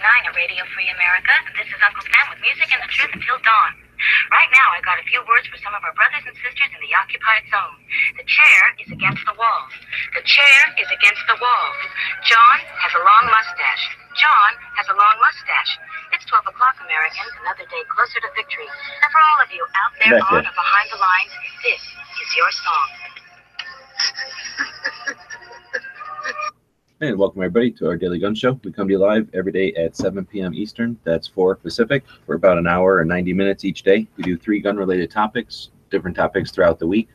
at Radio Free America. This is Uncle Sam with music and the truth until dawn. Right now, I got a few words for some of our brothers and sisters in the occupied zone. The chair is against the wall. The chair is against the wall. John has a long mustache. John has a long mustache. It's 12 o'clock, Americans, another day closer to victory. And for all of you out there on or behind the lines, this is your song. And welcome everybody to our daily gun show. We come to you live every day at 7 p.m. Eastern. That's 4 Pacific for about an hour or 90 minutes each day. We do 3 gun-related topics, different topics throughout the week.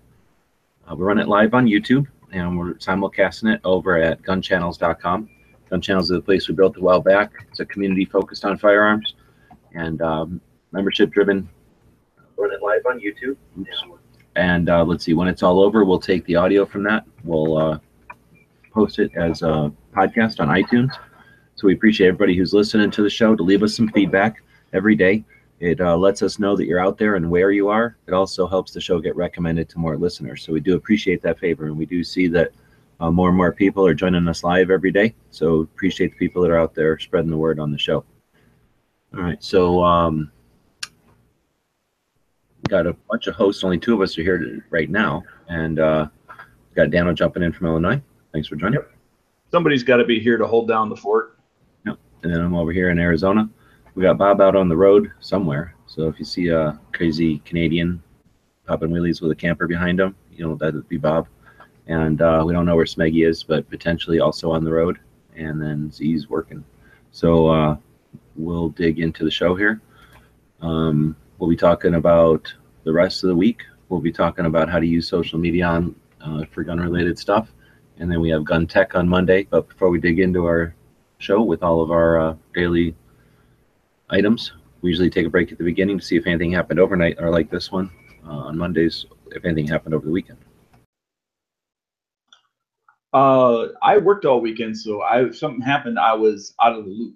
We run it live on YouTube, and we're simulcasting it over at gunchannels.com. Gun Channels is a place we built a while back. It's a community focused on firearms and membership-driven. Run it live on YouTube. And let's see, when it's all over, we'll take the audio from that. We'll post it as a podcast on iTunes. So we appreciate everybody who's listening to the show to leave us some feedback every day. It lets us know that you're out there and where you are. It also helps the show get recommended to more listeners. So we do appreciate that favor, and we do see that more and more people are joining us live every day. So appreciate the people that are out there spreading the word on the show. All right, so got a bunch of hosts. Only 2 of us are here right now, and got Daniel jumping in from Illinois. Thanks for joining. Yep. Somebody's got to be here to hold down the fort. Yep. And then I'm over here in Arizona. We got Bob out on the road somewhere. So if you see a crazy Canadian popping wheelies with a camper behind him, you know, that would be Bob. And we don't know where Smeggy is, but potentially also on the road. And then Z's working. So we'll dig into the show here. We'll be talking about the rest of the week. We'll be talking about how to use social media on for gun-related stuff. And then we have gun tech on Monday. But before we dig into our show with all of our daily items, we usually take a break at the beginning to see if anything happened overnight, or like this one on Mondays, if anything happened over the weekend. I worked all weekend, so if something happened, I was out of the loop.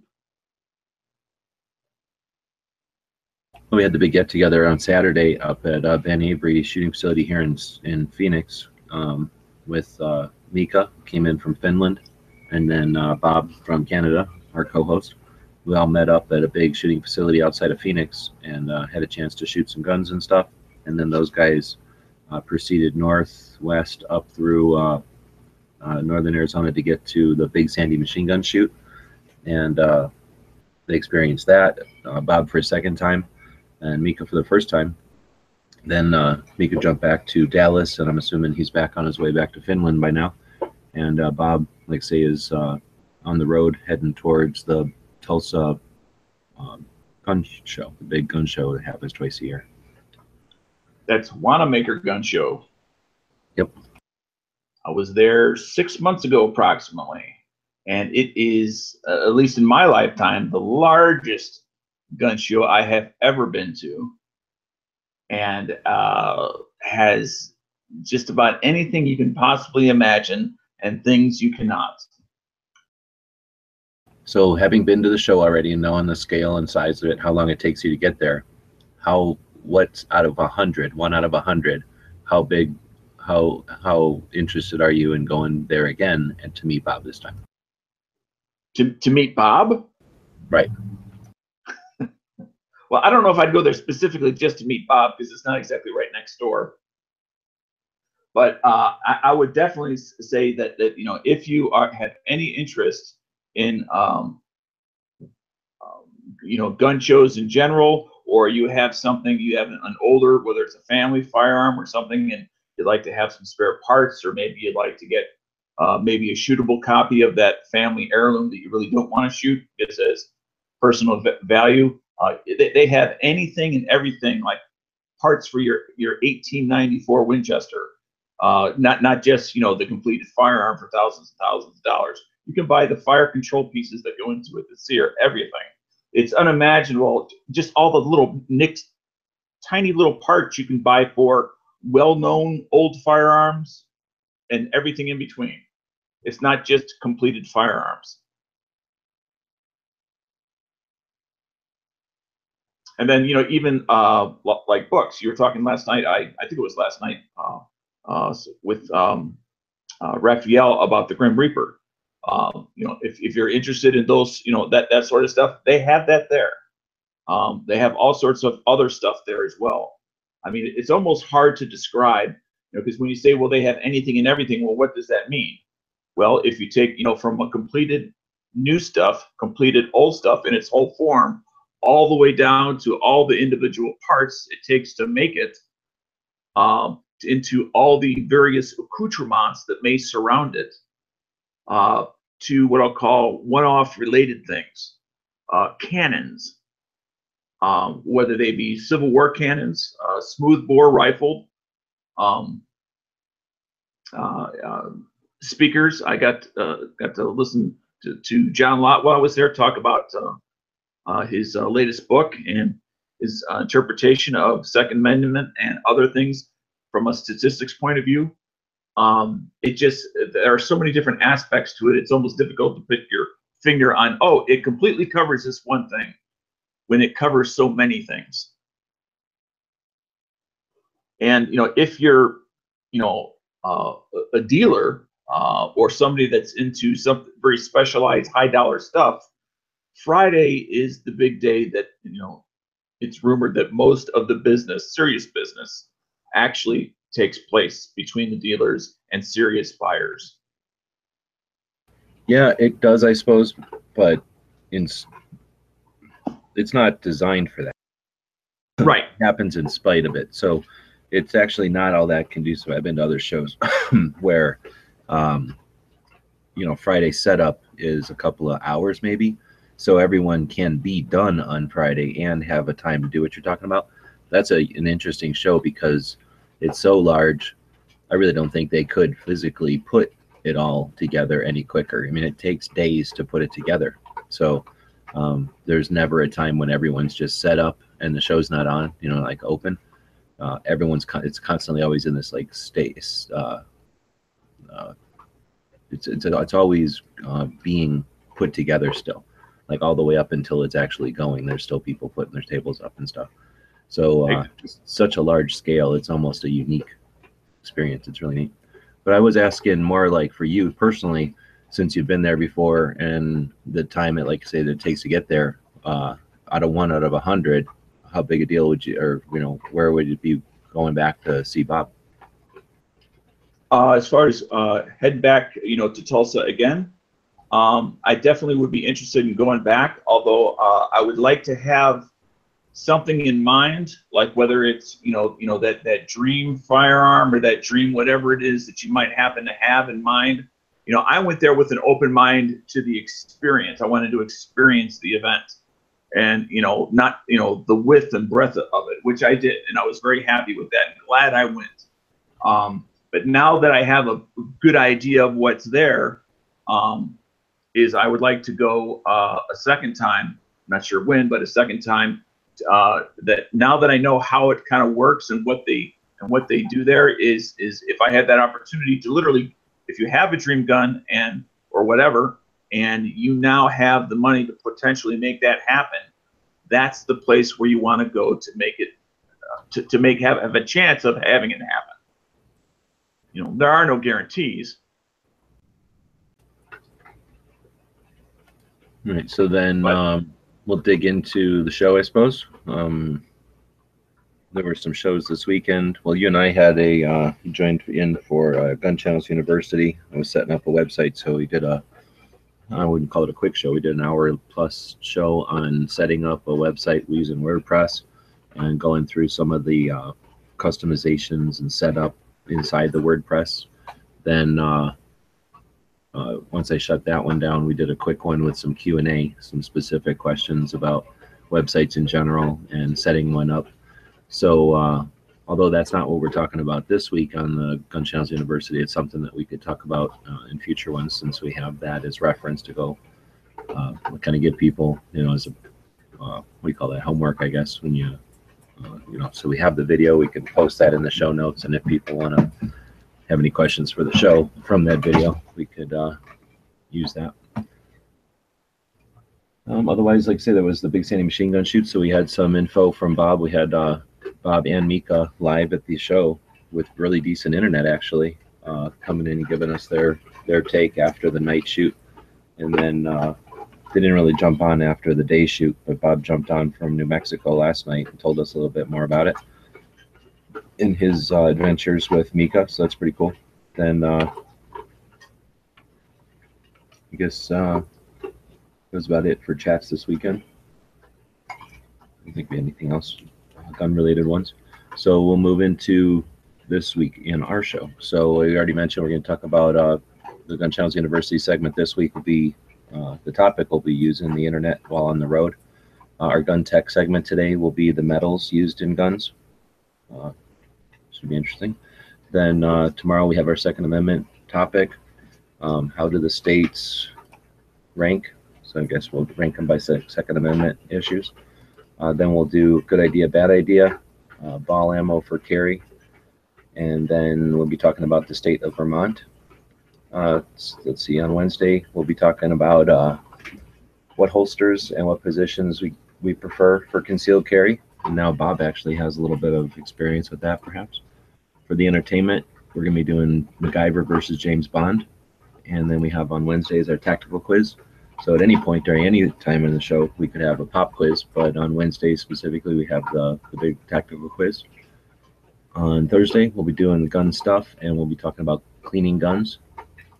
We had the big get together on Saturday up at Ben Avery shooting facility here in Phoenix with Mika, came in from Finland, and then Bob from Canada, our co-host. We all met up at a big shooting facility outside of Phoenix and had a chance to shoot some guns and stuff. And then those guys proceeded northwest up through northern Arizona to get to the Big Sandy machine gun shoot. And they experienced that. Bob for a second time, and Mika for the first time. Then Mika jumped back to Dallas, and I'm assuming he's back on his way back to Finland by now. And Bob, like I say, is on the road heading towards the Tulsa gun show, the big gun show that happens twice a year. That's Wanamaker Gun Show. Yep. I was there 6 months ago approximately, and it is, at least in my lifetime, the largest gun show I have ever been to, and has just about anything you can possibly imagine and things you cannot. So having been to the show already and knowing the scale and size of it, how long it takes you to get there, what's out of 100, 1 out of 100, how big, how interested are you in going there again and to meet Bob this time? To meet Bob? Right. Well, I don't know if I'd go there specifically just to meet Bob, because it's not exactly right next door. But I would definitely say that you know, if you have any interest in you know, gun shows in general, or you have something, you have an older, whether it's a family firearm or something, and you'd like to have some spare parts, or maybe you'd like to get maybe a shootable copy of that family heirloom that you really don't want to shoot because it has personal value. They have anything and everything, like parts for your 1894 Winchester. Not just, you know, the completed firearm for thousands and thousands of dollars. You can buy the fire control pieces that go into it, the sear, everything. It's unimaginable. Just all the little nicked, tiny little parts you can buy for well-known old firearms and everything in between. It's not just completed firearms. And then, you know, even like books. You were talking last night, I think it was last night, with Raphael about the Grim Reaper. You know, if you're interested in those, you know, that sort of stuff, they have that there. They have all sorts of other stuff there as well. I mean, it's almost hard to describe, you know, because when you say, well, they have anything and everything, well, what does that mean? Well, if you take, you know, from a completed new stuff, completed old stuff in its whole form, all the way down to all the individual parts it takes to make it, into all the various accoutrements that may surround it, to what I'll call one-off related things, cannons, whether they be Civil War cannons, smoothbore rifled, um, speakers. I got to listen to John Lott while I was there talk about his latest book and his interpretation of Second Amendment and other things from a statistics point of view. It just, there are so many different aspects to it. It's almost difficult to put your finger on, oh, it completely covers this one thing, when it covers so many things. And, you know, if you're, you know, a dealer or somebody that's into some very specialized high dollar stuff, Friday is the big day that, you know, it's rumored that most of the business, serious business, actually takes place between the dealers and serious buyers. Yeah, it does, I suppose, but it's not designed for that. Right. It happens in spite of it. So it's actually not all that conducive. I've been to other shows where, you know, Friday setup is a couple of hours maybe. So everyone can be done on Friday and have a time to do what you're talking about. That's an interesting show because it's so large. I really don't think they could physically put it all together any quicker. I mean, it takes days to put it together. So there's never a time when everyone's just set up and the show's not on, you know, like open. It's constantly always in this like state. It's always being put together still, like all the way up until it's actually going. There's still people putting their tables up and stuff. So just such a large scale, it's almost a unique experience. It's really neat. But I was asking more like for you personally, since you've been there before and the time it, like say, that it takes to get there, out of 1 out of 100, how big a deal would you, or you know, where would you be going back to see Bob? As far as head back, you know, to Tulsa again, I definitely would be interested in going back. Although I would like to have something in mind, like whether it's you know that dream firearm or that dream whatever it is that you might happen to have in mind. You know, I went there with an open mind to the experience. I wanted to experience the event, and you know, not you know the width and breadth of it, which I did, and I was very happy with that. And glad I went. But now that I have a good idea of what's there, is I would like to go a second time. I'm not sure when, but a second time. That now that I know how it kind of works and what they do there is if I had that opportunity to literally, if you have a dream gun and or whatever, and you now have the money to potentially make that happen, that's the place where you want to go to make it have a chance of having it happen. You know, there are no guarantees. All right, so then we'll dig into the show, I suppose. There were some shows this weekend. Well, you and I had joined in for Gun Channels University. I was setting up a website, so we did I wouldn't call it a quick show. We did an hour-plus show on setting up a website using WordPress and going through some of the customizations and setup inside the WordPress. Then once I shut that one down, we did a quick one with some Q&A, some specific questions about websites in general and setting one up. So although that's not what we're talking about this week on the Gun Channels University, it's something that we could talk about in future ones, since we have that as reference to go kind of give people, you know, as a what do you call that, homework, I guess, when you you know, so we have the video, we can post that in the show notes, and if people want to have any questions for the show from that video, we could use that. Otherwise, like I say, there was the Big Sandy machine gun shoot, so we had some info from Bob. We had Bob and Mika live at the show with really decent internet, actually, coming in and giving us their take after the night shoot. And then they didn't really jump on after the day shoot, but Bob jumped on from New Mexico last night and told us a little bit more about it in his adventures with Mika, so that's pretty cool. Then I guess that was about it for chats this weekend. I don't think we had anything else gun-related ones. So we'll move into this week in our show. So we already mentioned we're going to talk about the Gun Channels University segment this week will be the topic will be using the internet while on the road. Our gun tech segment today will be the metals used in guns. Should be interesting. Then tomorrow we have our Second Amendment topic. How do the states rank? So I guess we'll rank them by Second Amendment issues. Then we'll do good idea, bad idea, ball ammo for carry, and then we'll be talking about the state of Vermont. Let's see, on Wednesday we'll be talking about what holsters and what positions we prefer for concealed carry. And now Bob actually has a little bit of experience with that, perhaps. For the entertainment, we're going to be doing MacGyver versus James Bond. And then we have on Wednesdays our tactical quiz. So at any point during any time in the show, we could have a pop quiz, but on Wednesdays specifically, we have the big tactical quiz. On Thursday, we'll be doing gun stuff, and we'll be talking about cleaning guns.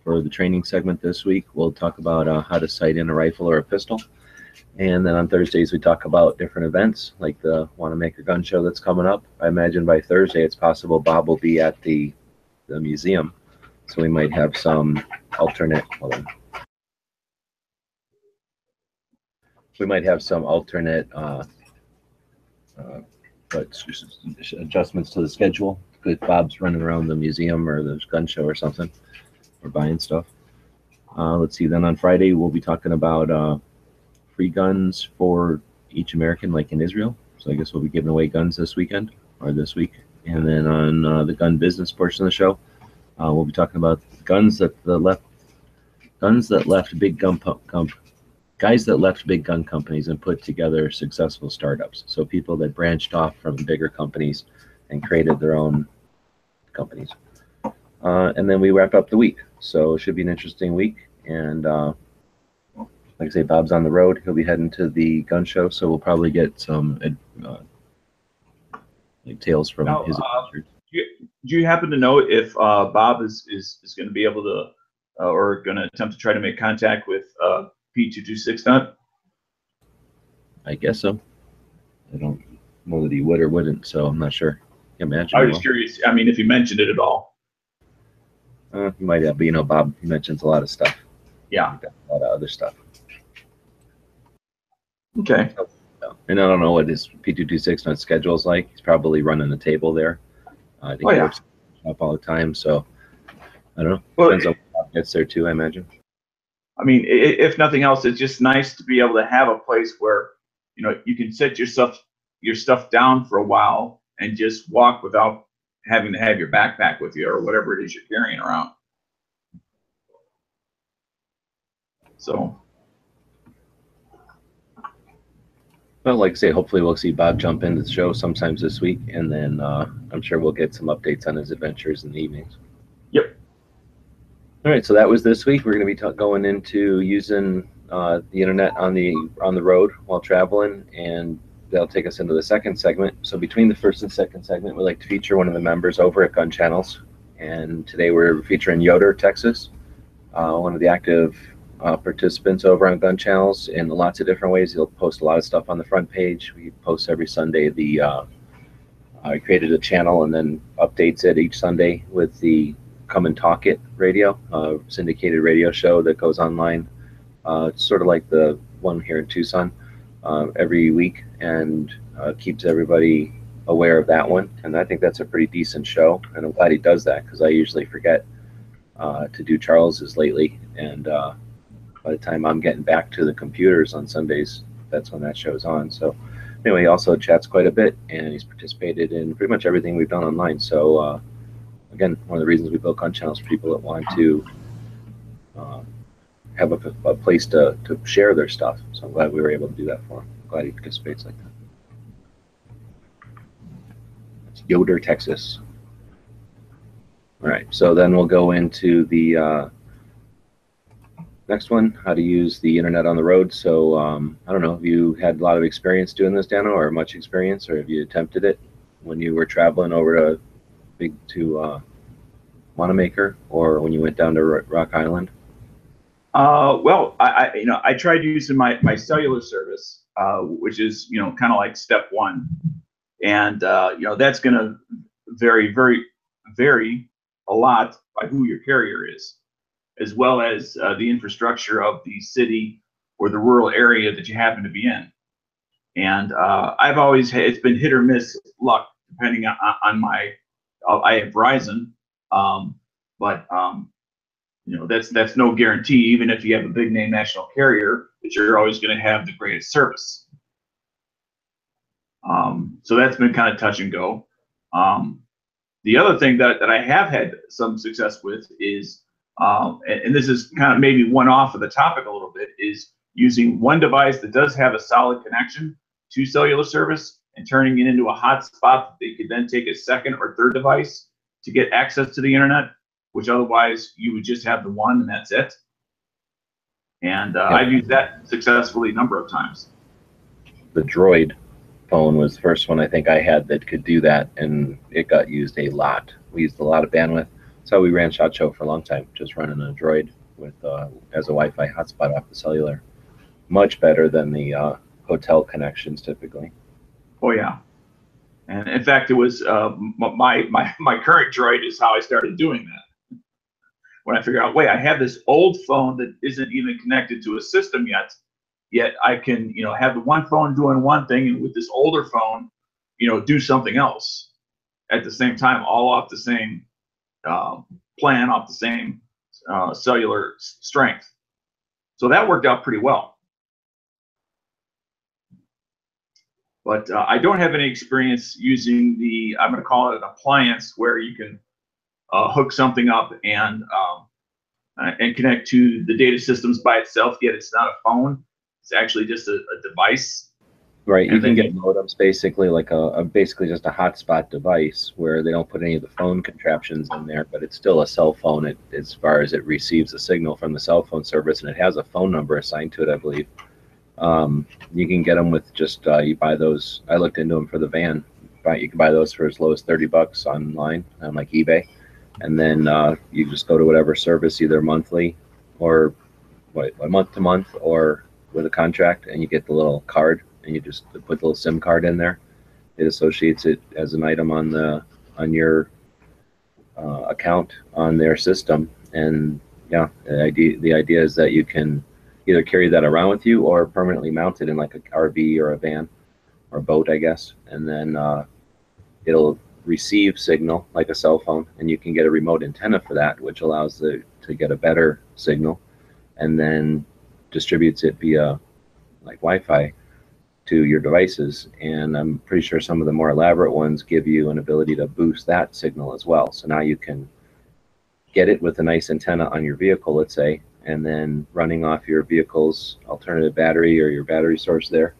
For the training segment this week, we'll talk about how to sight in a rifle or a pistol. And then on Thursdays, we talk about different events, like the Wanna Make a Gun show that's coming up. I imagine by Thursday, it's possible Bob will be at the museum, so we might have some alternate, adjustments to the schedule if Bob's running around the museum or the gun show or something, or buying stuff. Let's see, then on Friday we'll be talking about free guns for each American, like in Israel. So I guess we'll be giving away guns this weekend or this week. And then on the gun business portion of the show, we'll be talking about guys that left big gun companies and put together successful startups. So people that branched off from bigger companies and created their own companies. And then we wrap up the week. So it should be an interesting week. And like I say, Bob's on the road. He'll be heading to the gun show, so we'll probably get some tales from his adventures. Do you happen to know if Bob is going to be able to or going to attempt to try to make contact with P226 Nut? I guess so. I don't know that he would or wouldn't, so I'm not sure. Imagine. I was just curious. I mean, if he mentioned it at all. He might have, but Bob mentions a lot of stuff. Yeah. A lot of other stuff. Okay. And I don't know what his P226 Nut schedule is like. He's probably running the table there. I think he works up all the time, so I don't know. Well, depends on what gets there too, I imagine. I mean, if nothing else, it's just nice to be able to have a place where you can set your stuff down for a while and just walk without having to have your backpack with you or whatever it is you're carrying around. So. Well, like I say, hopefully we'll see Bob jump into the show sometimes this week, and then I'm sure we'll get some updates on his adventures in the evenings. Yep. All right, so that was this week. We're going to be going into using the internet on the road while traveling, and that'll take us into the second segment. So between the first and second segment, we'd like to feature one of the members over at Gun Channels, and today we're featuring YoderTexas, one of the active participants over on Gun Channels in lots of different ways. He'll post a lot of stuff on the front page. We post every Sunday. I created a channel and then updates it each Sunday with the Come and Talk It radio, syndicated radio show that goes online. It's sort of like the one here in Tucson every week, and keeps everybody aware of that one. And I think that's a pretty decent show, and I'm glad he does that because I usually forget to do Charles's lately, and by the time I'm getting back to the computers on Sundays, that's when that show's on. So anyway, he also chats quite a bit, and he's participated in pretty much everything we've done online. So again, one of the reasons we built Gun Channels for people that want to have a place to share their stuff. So I'm glad we were able to do that for him. I'm glad he participates like that. It's YoderTexas. All right, so then we'll go into the Next one, how to use the internet on the road. So I don't know, have you had a lot of experience doing this, Dano, or much experience, or have you attempted it when you were traveling over to Wanamaker, or when you went down to Rock Island? Well, I tried using my cellular service, which is, kind of like step one. And, that's going to vary a lot by who your carrier is, as well as the infrastructure of the city or the rural area that you happen to be in. And I've always had, it's been hit or miss luck depending on my, I have Verizon, but that's no guarantee. Even if you have a big name national carrier, that you're always going to have the greatest service. So that's been kind of touch and go. The other thing that I have had some success with is, and this is kind of maybe one off of the topic a little bit, is using one device that does have a solid connection to cellular service and turning it into a hotspot that they could then take a second or third device to get access to the internet, which otherwise you would just have the one and that's it. And I've used that successfully a number of times. The Droid phone was the first one I think I had that could do that, and it got used a lot. We used a lot of bandwidth. That's how we ran SHOT Show for a long time, just running a Droid with as a Wi-Fi hotspot off the cellular. Much better than the hotel connections typically. Oh yeah, and in fact, it was my current Droid is how I started doing that. When I figured out, wait, I have this old phone that isn't even connected to a system yet I can, have the one phone doing one thing, and with this older phone, do something else at the same time, all off the same plan, off the same cellular strength. So that worked out pretty well. But I don't have any experience using the, I'm going to call it an appliance, where you can hook something up and connect to the data systems by itself. Yet it's not a phone; it's actually just a device. Right. You can get modems basically like basically just a hotspot device where they don't put any of the phone contraptions in there, but it's still a cell phone as far as it receives a signal from the cell phone service, and it has a phone number assigned to it, I believe. You can get them with just you buy those. I looked into them for the van. You can buy those for as low as $30 online on like eBay, and then you just go to whatever service, either monthly or a month to month or with a contract, and you get the little card, and you just put the little SIM card in there. It associates it as an item on your account on their system, and yeah, the idea is that you can either carry that around with you or permanently mount it in like a RV or a van or a boat, I guess, and then it'll receive signal like a cell phone, and you can get a remote antenna for that, which allows to get a better signal, and then distributes it via like Wi-Fi to your devices. And I'm pretty sure some of the more elaborate ones give you an ability to boost that signal as well. So now you can get it with a nice antenna on your vehicle, let's say, and then running off your vehicle's alternative battery or your battery source there,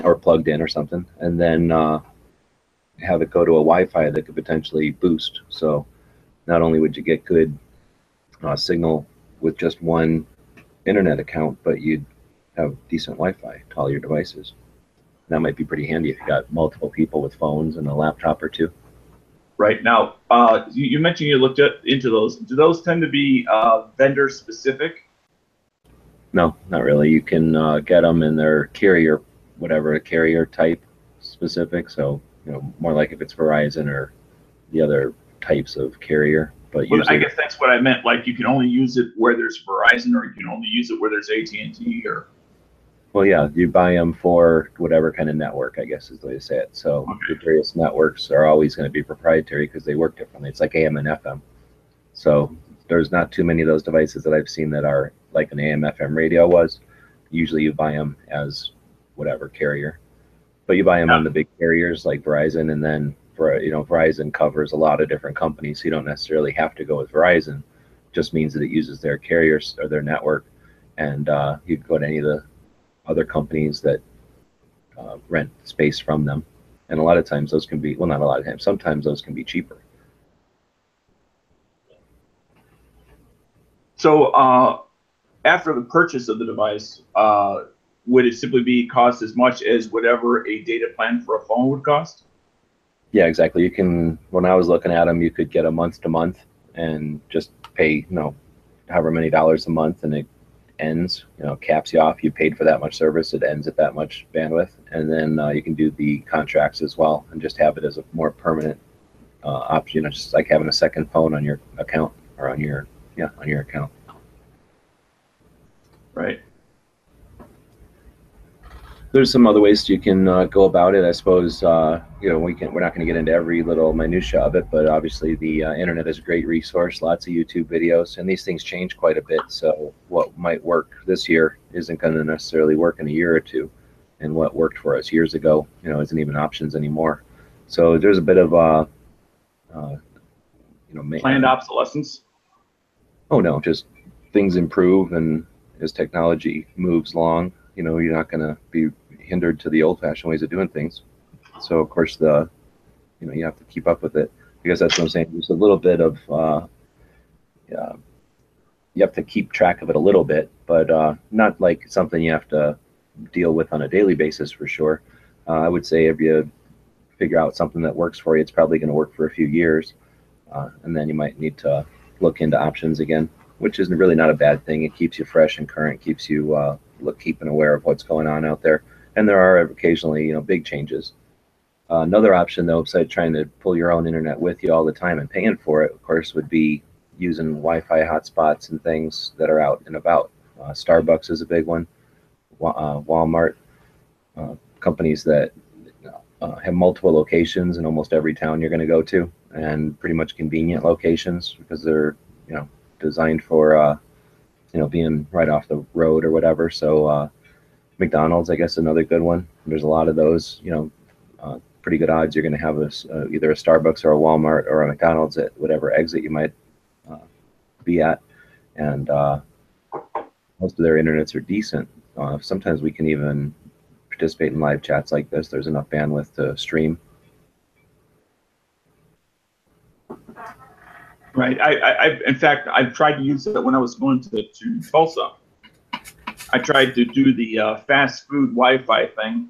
or plugged in or something, and then have it go to a Wi-Fi that could potentially boost. So not only would you get good signal with just one internet account, but you'd have decent Wi-Fi to all your devices. That might be pretty handy if you got multiple people with phones and a laptop or two. Right. Now, you mentioned you looked into those. Do those tend to be vendor specific? No, not really. You can get them in their carrier, whatever carrier type specific. So, more like if it's Verizon or the other types of carrier. But well, usually, I guess that's what I meant. Like you can only use it where there's Verizon, or you can only use it where there's AT&T, or. Well, yeah, you buy them for whatever kind of network, I guess is the way to say it. So the various networks are always going to be proprietary because they work differently. It's like AM and FM. So there's not too many of those devices that I've seen that are like an AM FM radio was. Usually you buy them as whatever carrier, but you buy them on the big carriers like Verizon, and then Verizon covers a lot of different companies. So you don't necessarily have to go with Verizon. It just means that it uses their carriers or their network, and you can go to any of the other companies that rent space from them, and a lot of times those can be, well, not a lot of times, sometimes those can be cheaper. So after the purchase of the device, would it simply be cost as much as whatever a data plan for a phone would cost? Yeah, exactly. You can, when I was looking at them, you could get a month to month and just pay, however many dollars a month, and it ends, caps you off. You paid for that much service, it ends at that much bandwidth. And then you can do the contracts as well and just have it as a more permanent option, just like having a second phone on your account, or on your account. Right. There's some other ways you can go about it. I suppose we're not going to get into every little minutia of it, but obviously the internet is a great resource. Lots of YouTube videos, and these things change quite a bit. So what might work this year isn't going to necessarily work in a year or two, and what worked for us years ago, isn't even options anymore. So there's a bit of planned obsolescence. Oh no, just things improve, and as technology moves along, you're not going to be hindered to the old-fashioned ways of doing things. So of course you have to keep up with it. I guess that's what I'm saying. There's a little bit of you have to keep track of it a little bit, but not like something you have to deal with on a daily basis for sure. I would say if you figure out something that works for you, it's probably going to work for a few years, and then you might need to look into options again, which is really not a bad thing. It keeps you fresh and current, keeps you keeping aware of what's going on out there. And there are occasionally, big changes. Another option, though, besides trying to pull your own internet with you all the time and paying for it, of course, would be using Wi-Fi hotspots and things that are out and about. Starbucks is a big one. Walmart, companies that have multiple locations in almost every town you're going to go to, and pretty much convenient locations because they're, designed for, being right off the road or whatever. So McDonald's, I guess, another good one. There's a lot of those, pretty good odds you're going to have either a Starbucks or a Walmart or a McDonald's at whatever exit you might be at. And most of their internets are decent. Sometimes we can even participate in live chats like this. There's enough bandwidth to stream. Right. In fact, I've tried to use it when I was going to Tulsa. I tried to do the fast food Wi-Fi thing,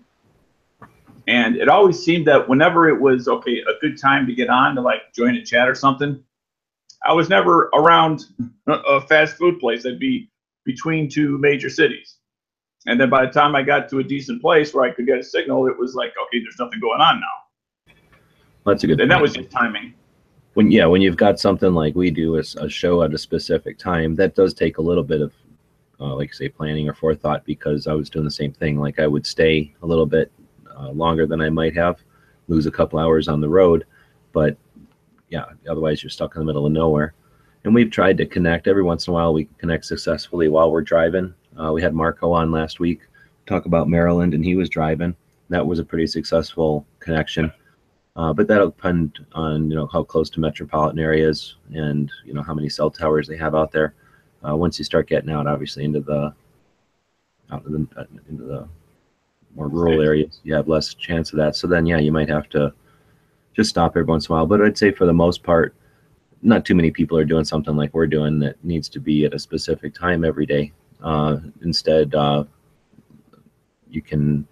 and it always seemed that whenever it was a good time to get on to like join a chat or something, I was never around a fast food place. I'd be between two major cities, and then by the time I got to a decent place where I could get a signal, it was like, okay, there's nothing going on now. That's a good. And that was just timing. When you've got something like we do, a show at a specific time, that does take a little bit of like say planning or forethought, because I was doing the same thing. Like I would stay a little bit longer than I might have, lose a couple hours on the road, but yeah, otherwise you're stuck in the middle of nowhere. And we've tried to connect every once in a while. We connect successfully while we're driving. We had Marco on last week talk about Maryland, and he was driving. That was a pretty successful connection. But that'll depend on how close to metropolitan areas and how many cell towers they have out there. Once you start getting out, obviously into the more rural areas, you have less chance of that. So then, yeah, you might have to just stop every once in a while. But I'd say for the most part, not too many people are doing something like we're doing that needs to be at a specific time every day. Instead, you can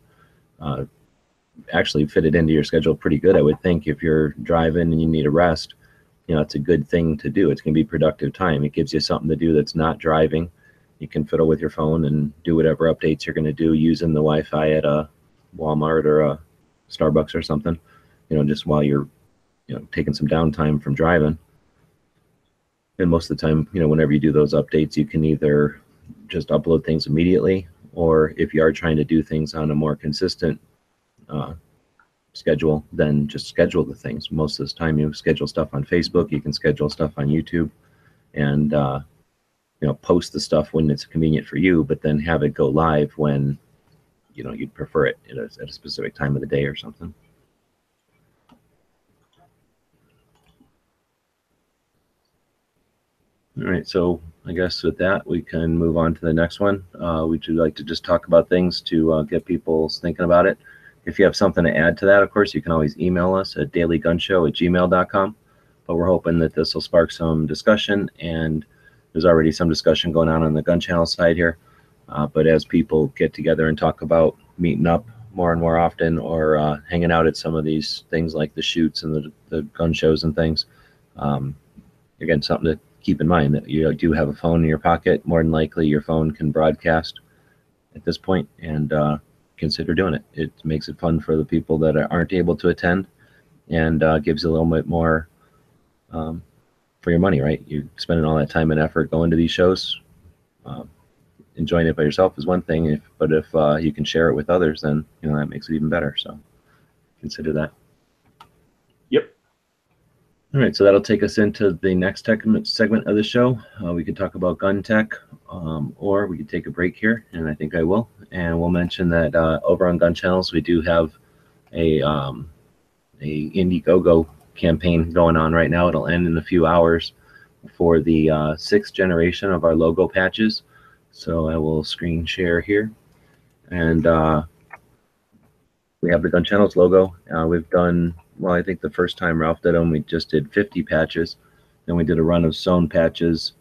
actually fit it into your schedule pretty good, I would think. If you're driving and you need a rest, it's a good thing to do. It's going to be productive time. It gives you something to do that's not driving. You can fiddle with your phone and do whatever updates you're going to do using the Wi-Fi at a Walmart or a Starbucks or something, just while you're, taking some downtime from driving. And most of the time, whenever you do those updates, you can either just upload things immediately, or if you are trying to do things on a more consistent schedule, then just schedule the things. Most of the time you schedule stuff on Facebook, you can schedule stuff on YouTube, and post the stuff when it's convenient for you, but then have it go live when you'd prefer it at a specific time of the day or something. All right, so I guess with that we can move on to the next one. We'd like to just talk about things to get people thinking about it. If you have something to add to that, of course, you can always email us at dailygunshow@gmail.com. But we're hoping that this will spark some discussion and there's already some discussion going on the gun channel side here. But as people get together and talk about meeting up more and more often, or hanging out at some of these things like the shoots and the gun shows and things, again, something to keep in mind, that you do have a phone in your pocket. More than likely your phone can broadcast at this point, and consider doing it. It makes it fun for the people that aren't able to attend, and gives you a little bit more for your money, right? You're spending all that time and effort going to these shows. Enjoying it by yourself is one thing, but if you can share it with others, then that makes it even better. So consider that. Yep. All right, so that'll take us into the next segment of the show. We could talk about gun tech, or we could take a break here, and I think I will. And we'll mention that over on Gun Channels, we do have a Indiegogo campaign going on right now. It'll end in a few hours for the 6th generation of our logo patches. So I will screen share here, and we have the Gun Channels logo. We've done, well, I think the first time Ralph did them, we just did 50 patches. Then we did a run of sewn patches.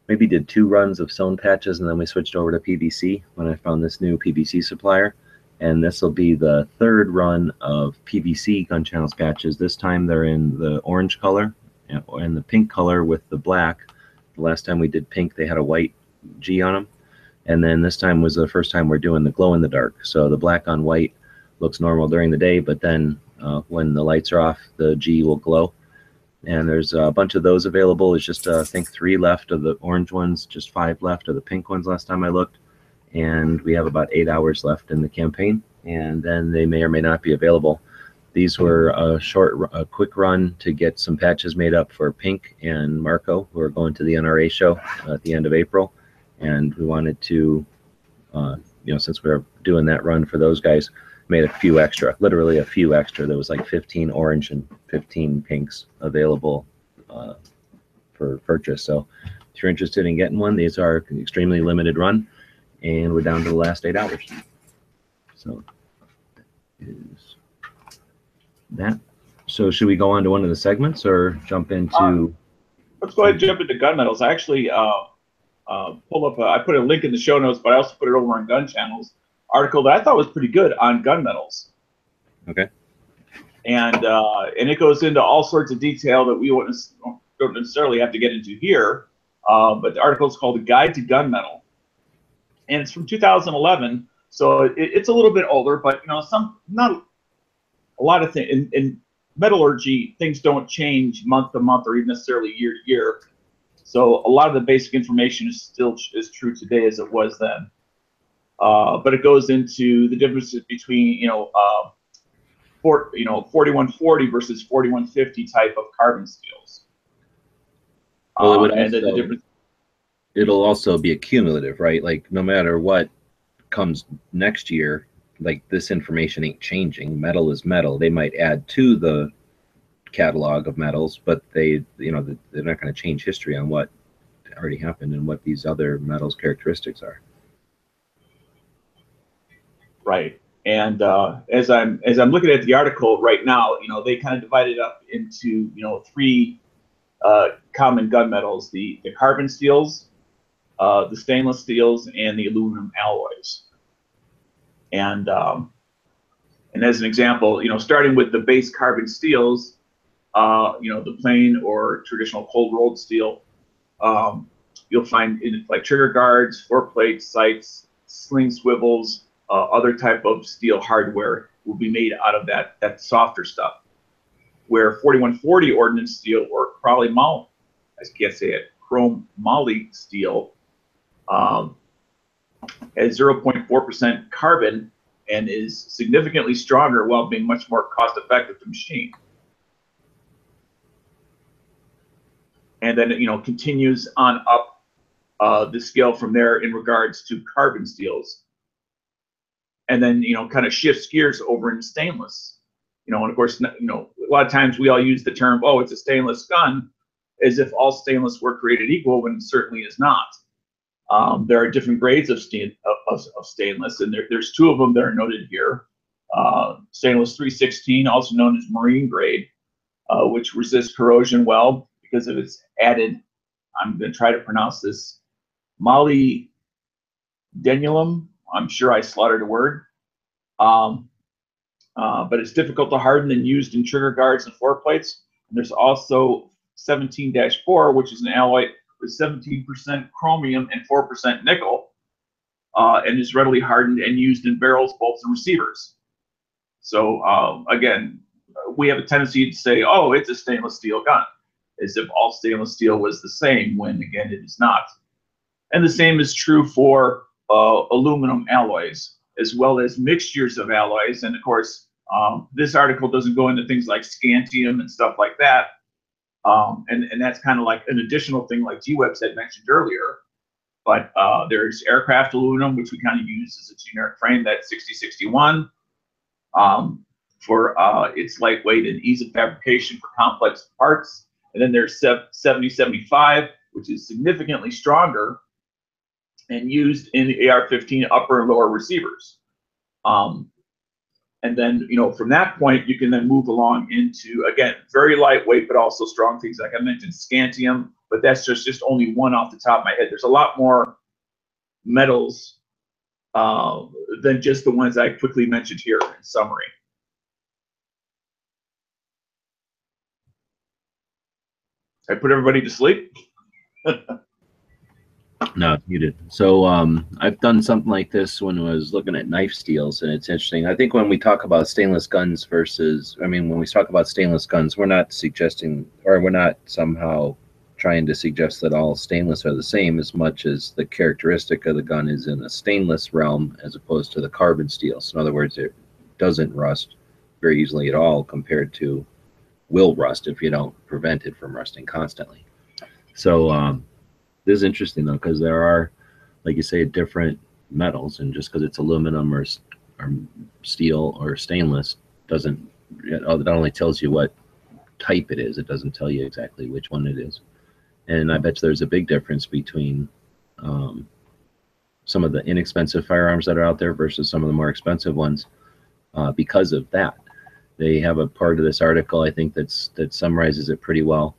Maybe did 2 runs of sewn patches, and then we switched over to PVC when I found this new PVC supplier. And this will be the 3rd run of PVC Gun Channels patches. This time they're in the orange color and the pink color with the black. The last time we did pink, they had a white G on them. And then this time was the first time we're doing the glow in the dark. So the black on white looks normal during the day, but then when the lights are off, the G will glow. And there's a bunch of those available. It's just, I think, 3 left of the orange ones, just 5 left of the pink ones last time I looked. And we have about 8 hours left in the campaign, and then they may or may not be available. These were a quick run to get some patches made up for Pink and Marco, who are going to the NRA show at the end of April. And we wanted to, since we were doing that run for those guys, made a few extra, literally a few extra. There was like 15 orange and 15 pinks available for purchase. So if you're interested in getting one, these are an extremely limited run, and we're down to the last 8 hours. So is that. So should we go on to one of the segments or jump into? Let's go ahead and jump into gunmetals. I actually pull up. I put a link in the show notes, but I also put it over on Gun Channels article that I thought was pretty good on gunmetals. Okay. And it goes into all sorts of detail that we don't necessarily have to get into here. But the article is called "A Guide to Gunmetal," and it's from 2011. So it's a little bit older, but not a lot of things in metallurgy. Things don't change month to month or even necessarily year to year. So a lot of the basic information is still as true today as it was then. But it goes into the differences between 4140 versus 4150 type of carbon steels. Well, it'll also be accumulative, right? Like no matter what comes next year, like this information ain't changing. Metal is metal. They might add to the catalog of metals, but they're not going to change history on what already happened and what these other metals' characteristics are. Right. And as I'm looking at the article right now, they kind of divide it up into 3 common gunmetals: the carbon steels, the stainless steels, and the aluminum alloys. And as an example, starting with the base carbon steels, the plain or traditional cold rolled steel, you'll find in like trigger guards, floor plates, sights, sling swivels, other type of steel hardware will be made out of that softer stuff. Where 4140 ordnance steel or chromoly, I can't say it, chromoly steel has 0.4% carbon and is significantly stronger while being much more cost effective to machine. And then continues on up the scale from there in regards to carbon steels. And then kind of shifts gears over into stainless. And of course, a lot of times we all use the term, "Oh, it's a stainless gun," as if all stainless were created equal, when it certainly is not. There are different grades of stainless, and there's 2 of them that are noted here. Stainless 316, also known as marine grade, which resists corrosion well because of its added I'm going to try to pronounce this, molybdenum. I'm sure I slaughtered a word. But it's difficult to harden and used in trigger guards and floor plates. And there's also 17-4, which is an alloy with 17% chromium and 4% nickel, and is readily hardened and used in barrels, bolts, and receivers. So again, we have a tendency to say, oh, it's a stainless steel gun, as if all stainless steel was the same, when again, it is not. And the same is true for aluminum alloys, as well as mixtures of alloys. And of course, this article doesn't go into things like scantium and stuff like that. And that's kind of like an additional thing, like G-Webs had mentioned earlier. But there's aircraft aluminum, which we kind of use as a generic frame, that's 6061, for its lightweight and ease of fabrication for complex parts. And then there's 7075, which is significantly stronger and used in the AR-15 upper and lower receivers. And then, you know, from that point, you can then move along into, again, very lightweight, but also strong things like I mentioned, scantium, but that's just only one off the top of my head. There's a lot more metals than just the ones I quickly mentioned here in summary. I put everybody to sleep? No, you did. So I've done something like this when I was looking at knife steels, and it's interesting. I think when we talk about stainless guns versus, I mean, when we talk about stainless guns, we're not suggesting, or we're not somehow trying to suggest that all stainless are the same, as much as the characteristic of the gun is in a stainless realm as opposed to the carbon steel. So in other words, it doesn't rust very easily at all compared to will rust if you don't prevent it from rusting constantly. So this is interesting though, because there are, like you say, different metals, and just because it's aluminum or steel or stainless doesn't, it only tells you what type it is. It doesn't tell you exactly which one it is. And I bet you there's a big difference between some of the inexpensive firearms that are out there versus some of the more expensive ones because of that. They have a part of this article, I think, that summarizes it pretty well.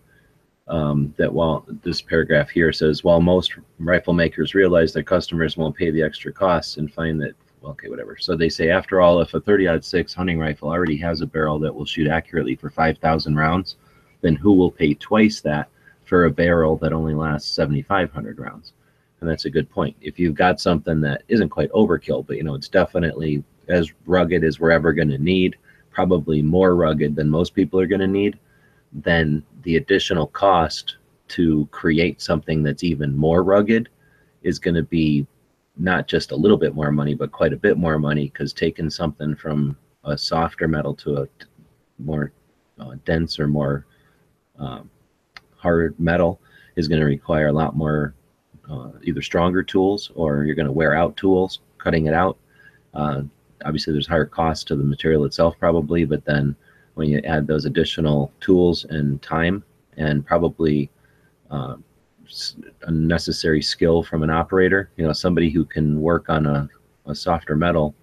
That while this paragraph here says, while most rifle makers realize their customers won't pay the extra costs and find that, well, okay, whatever. So they say, after all, if a 30-06 hunting rifle already has a barrel that will shoot accurately for 5,000 rounds, then who will pay twice that for a barrel that only lasts 7,500 rounds? And that's a good point. If you've got something that isn't quite overkill, but you know, it's definitely as rugged as we're ever going to need, probably more rugged than most people are going to need, then the additional cost to create something that's even more rugged is going to be not just a little bit more money, but quite a bit more money, because taking something from a softer metal to a more dense or more hard metal is going to require a lot more either stronger tools, or you're going to wear out tools cutting it out. Obviously, there's higher cost to the material itself probably, but then when you add those additional tools and time and probably a necessary skill from an operator, you know, somebody who can work on a softer metal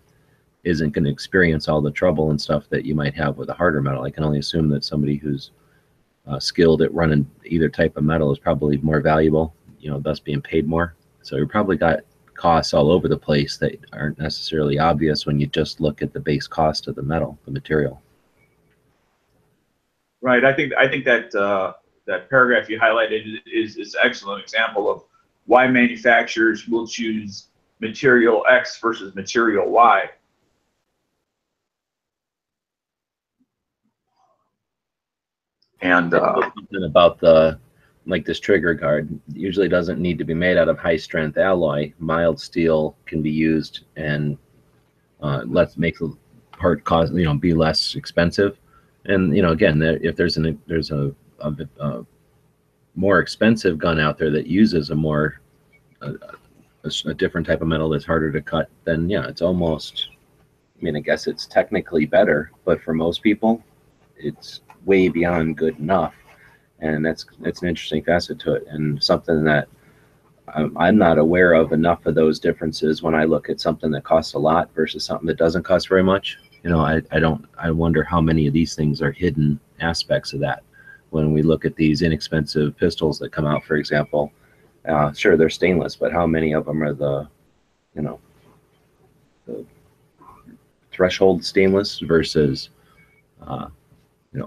isn't going to experience all the trouble and stuff that you might have with a harder metal. I can only assume that somebody who's skilled at running either type of metal is probably more valuable, you know, thus being paid more. So you probably got costs all over the place that aren't necessarily obvious when you just look at the base cost of the metal, the material. Right. I think that that paragraph you highlighted is an excellent example of why manufacturers will choose material X versus material Y. And something about the, like this trigger guard usually doesn't need to be made out of high strength alloy. Mild steel can be used, and let's make the part cost, you know, be less expensive. And you know, again, if there's a more expensive gun out there that uses a more a different type of metal that's harder to cut, then yeah, it's almost, I mean, I guess it's technically better, but for most people, it's way beyond good enough. And that's an interesting facet to it, and something that I'm not aware of enough of those differences when I look at something that costs a lot versus something that doesn't cost very much. You know, I wonder how many of these things are hidden aspects of that. when we look at these inexpensive pistols that come out, for example, sure, they're stainless, but how many of them are the threshold stainless versus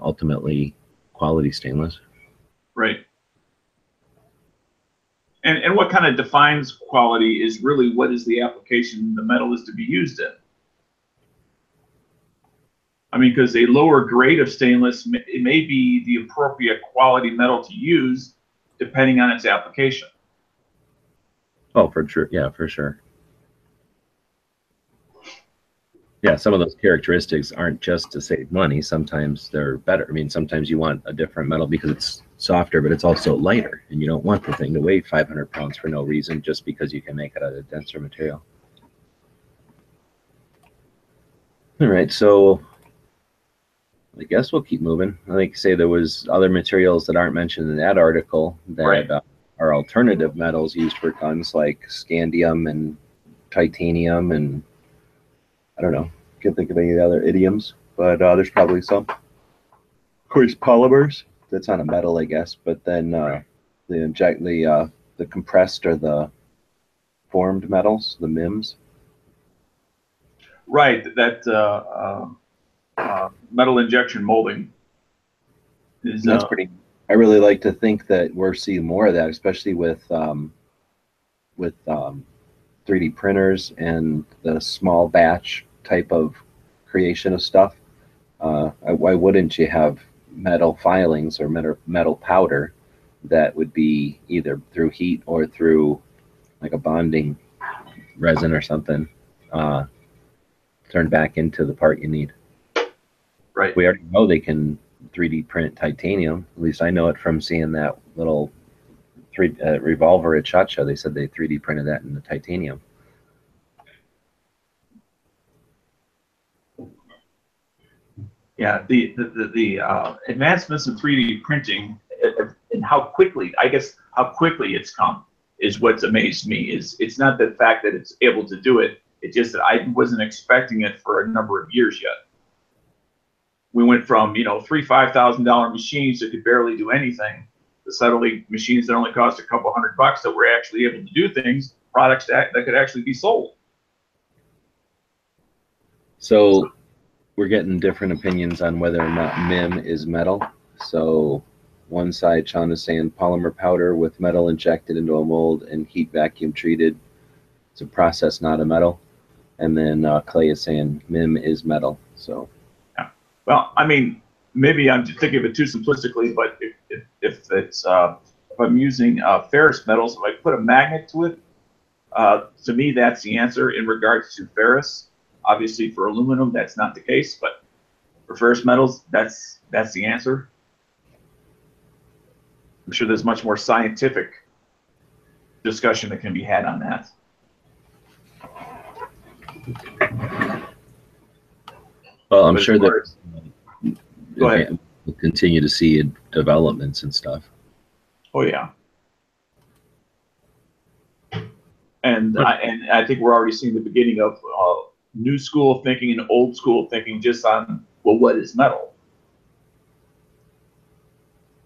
ultimately quality stainless? Right. And what kind of defines quality is really what is the application the metal is to be used in. I mean, because a lower grade of stainless, it may be the appropriate quality metal to use depending on its application. Oh, for sure. Yeah, for sure. Yeah, some of those characteristics aren't just to save money. Sometimes they're better. I mean, sometimes you want a different metal because it's softer, but it's also lighter, and you don't want the thing to weigh 500 pounds for no reason, just because you can make it out of denser material. All right, so I guess we'll keep moving. Like I say, there was other materials that aren't mentioned in that article that are alternative metals used for guns, like scandium and titanium, and I don't know, can't think of any other idioms, but there's probably some. Of course, polymers. That's not a metal, I guess. But then the compressed or the formed metals, the MIMs. Right. That metal injection molding is. That's pretty. I really like to think that we're seeing more of that, especially with 3D printers and the small batch type of creation of stuff. Why wouldn't you have metal filings or metal powder that would be either through heat or through like a bonding resin or something turned back into the part you need? Right. We already know they can 3D print titanium. At least I know it from seeing that little revolver at SHOT Show. They said they 3D printed that in the titanium. Yeah, the advancements in 3D printing and how quickly it's come is what's amazed me. It's not the fact that it's able to do it. It's just that I wasn't expecting it for a number of years yet. We went from $3,000-$5,000 machines that could barely do anything to suddenly machines that only cost a couple $100 that were actually able to do things, products that could actually be sold. So we're getting different opinions on whether or not MIM is metal. So one side, Sean is saying polymer powder with metal injected into a mold and heat vacuum treated. It's a process, not a metal. And then Clay is saying MIM is metal. So, yeah. Well, I mean, maybe I'm just thinking of it too simplistically, but if I'm using ferrous metals, if I put a magnet to it, to me that's the answer in regards to ferrous. Obviously, for aluminum, that's not the case, but for ferrous metals, that's the answer. I'm sure there's much more scientific discussion that can be had on that. Well, I'm sure that go ahead. We'll continue to see developments and stuff. Oh yeah. And I think we're already seeing the beginning of new school thinking and old school thinking just on, well, what is metal?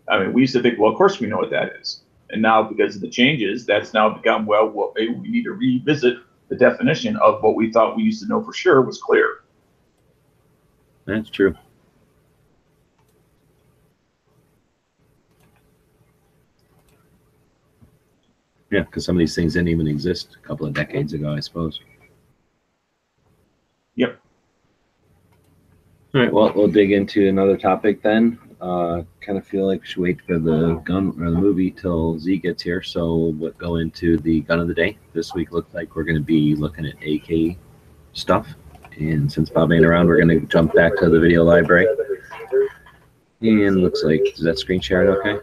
I mean, we used to think, well, of course we know what that is. And now, because of the changes, that's now become, well, maybe we need to revisit the definition of what we thought we used to know for sure was clear. That's true. Yeah, because some of these things didn't even exist a couple of decades ago, I suppose. Yep. All right, well, we'll dig into another topic then. Kind of feel like we should wait for the gun or the movie till Z gets here. So we'll go into the gun of the day. This week looks like we're going to be looking at AK stuff. And since Bob ain't around, we're going to jump back to the video library. And looks like, is that screen shared okay?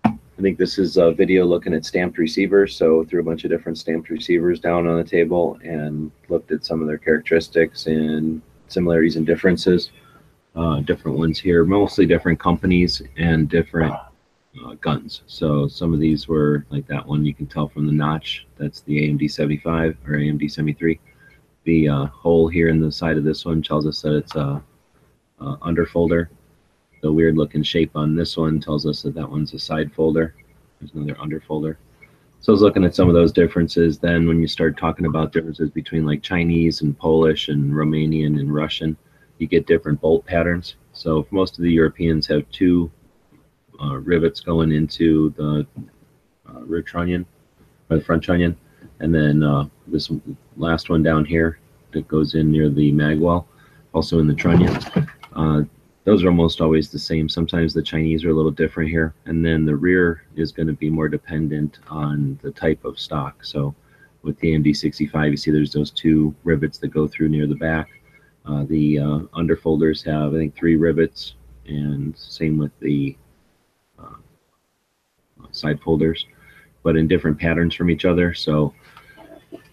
I think this is a video looking at stamped receivers. So threw a bunch of different stamped receivers down on the table and looked at some of their characteristics and similarities and differences. Different ones here, mostly different companies and different guns. So some of these were like that one, you can tell from the notch, that's the AMD 75 or AMD 73. The hole here in the side of this one tells us that it's a underfolder. The weird looking shape on this one tells us that that one's a side folder. There's another under folder. So I was looking at some of those differences. Then when you start talking about differences between like Chinese and Polish and Romanian and Russian, you get different bolt patterns. So most of the Europeans have two rivets going into the rear trunnion or the front trunnion, and then this last one down here that goes in near the magwell, also in the trunnion. Those are almost always the same. Sometimes the Chinese are a little different here. And then the rear is going to be more dependent on the type of stock. So with the AMD 65, you see there's those two rivets that go through near the back. The underfolders have, I think, 3 rivets, and same with the side folders, but in different patterns from each other. So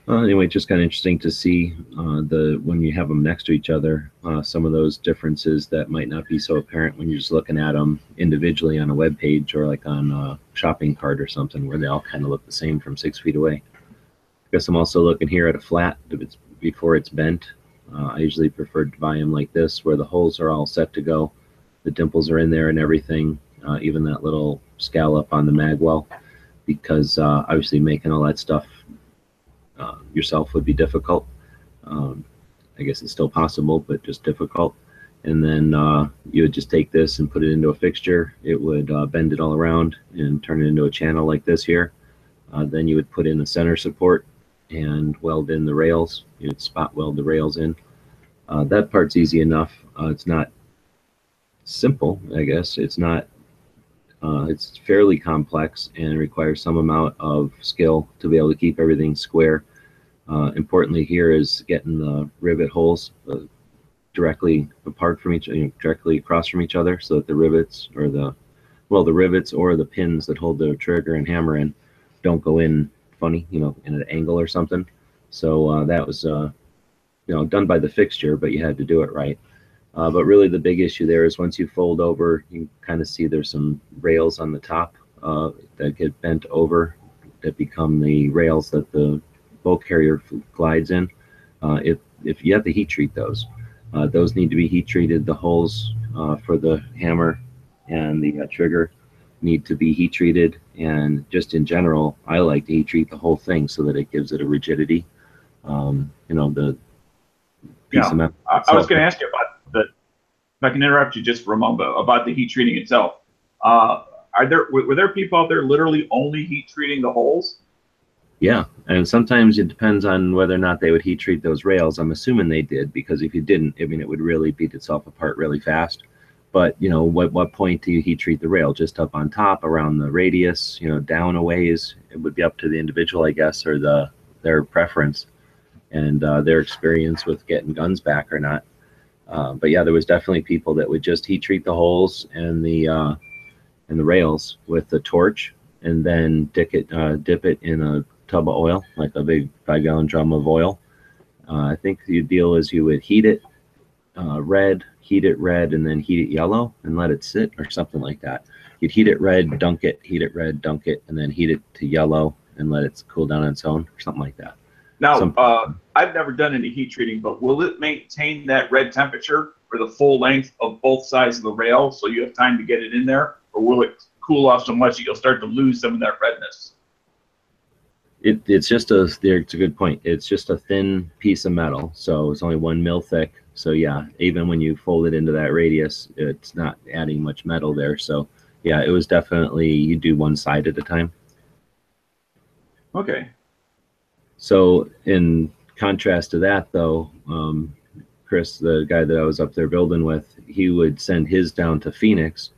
anyway, just kind of interesting to see when you have them next to each other, some of those differences that might not be so apparent when you're just looking at them individually on a web page or like on a shopping cart or something, where they all kind of look the same from 6 feet away. I guess I'm also looking here at a flat before it's bent. I usually prefer to buy them like this, where the holes are all set to go. The dimples are in there and everything, even that little scallop on the magwell, because obviously making all that stuff yourself would be difficult. I guess it's still possible, but just difficult. And then you would just take this and put it into a fixture. It would bend it all around and turn it into a channel like this here. Then you would put in the center support and weld in the rails. You'd spot weld the rails in. That part's easy enough. It's not simple, I guess. It's not. It's fairly complex and requires some amount of skill to be able to keep everything square. Importantly here is getting the rivet holes directly apart from directly across from each other, so that the rivets or the rivets or the pins that hold the trigger and hammer in don't go in funny, in an angle or something. So that was done by the fixture, but you had to do it right. But really the big issue there is once you fold over, you kind of see there's some rails on the top that get bent over that become the rails that the boat carrier glides in. If you have to heat treat those need to be heat treated. The holes for the hammer and the trigger need to be heat treated, and just in general, I like to heat treat the whole thing so that it gives it a rigidity. The piece of metal. I was going to ask you about if I can interrupt you just for a moment about the heat treating itself. Were there people out there literally only heat treating the holes? Yeah, and sometimes it depends on whether or not they would heat treat those rails. I'm assuming they did, because if you didn't, it would really beat itself apart really fast. But what point do you heat treat the rail? Just up on top, around the radius, down a ways? It would be up to the individual, I guess, or their preference and their experience with getting guns back or not. But yeah, there was definitely people that would just heat treat the holes and the rails with the torch, and then dip it in a tub of oil, like a big 5-gallon drum of oil. I think the deal is you would heat it red, and then heat it yellow and let it sit, or something like that. You'd heat it red, dunk it, heat it red, dunk it, and then heat it to yellow and let it cool down on its own, or something like that. Now, I've never done any heat treating, but will it maintain that red temperature for the full length of both sides of the rail, so you have time to get it in there, or will it cool off so much that you'll start to lose some of that redness? It's a good point. It's just a thin piece of metal, so it's only 1 mil thick. So yeah, even when you fold it into that radius, it's not adding much metal there. So yeah, it was definitely, you do one side at a time. Okay. So in contrast to that, though, Chris, the guy that I was up there building with, he would send his down to Phoenix,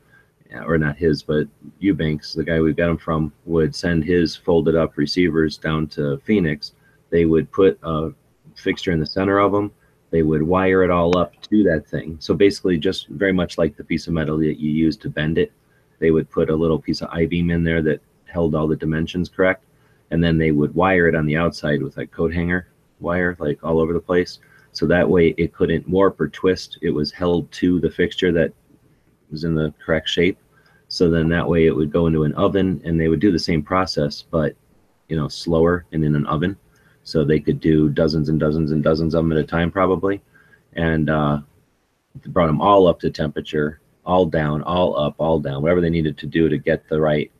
or not his, but Eubanks, the guy we got him from, would send his folded up receivers down to Phoenix. They would put a fixture in the center of them. They would wire it all up to that thing. So basically, just very much like the piece of metal that you use to bend it, they would put a little piece of I-beam in there that held all the dimensions correct. And then they would wire it on the outside with like coat hanger wire, like all over the place. So that way it couldn't warp or twist. It was held to the fixture that was in the correct shape. So then that way it would go into an oven, and they would do the same process, but slower and in an oven. So they could do dozens and dozens and dozens of them at a time probably. And brought them all up to temperature, all down, all up, all down, whatever they needed to do to get the right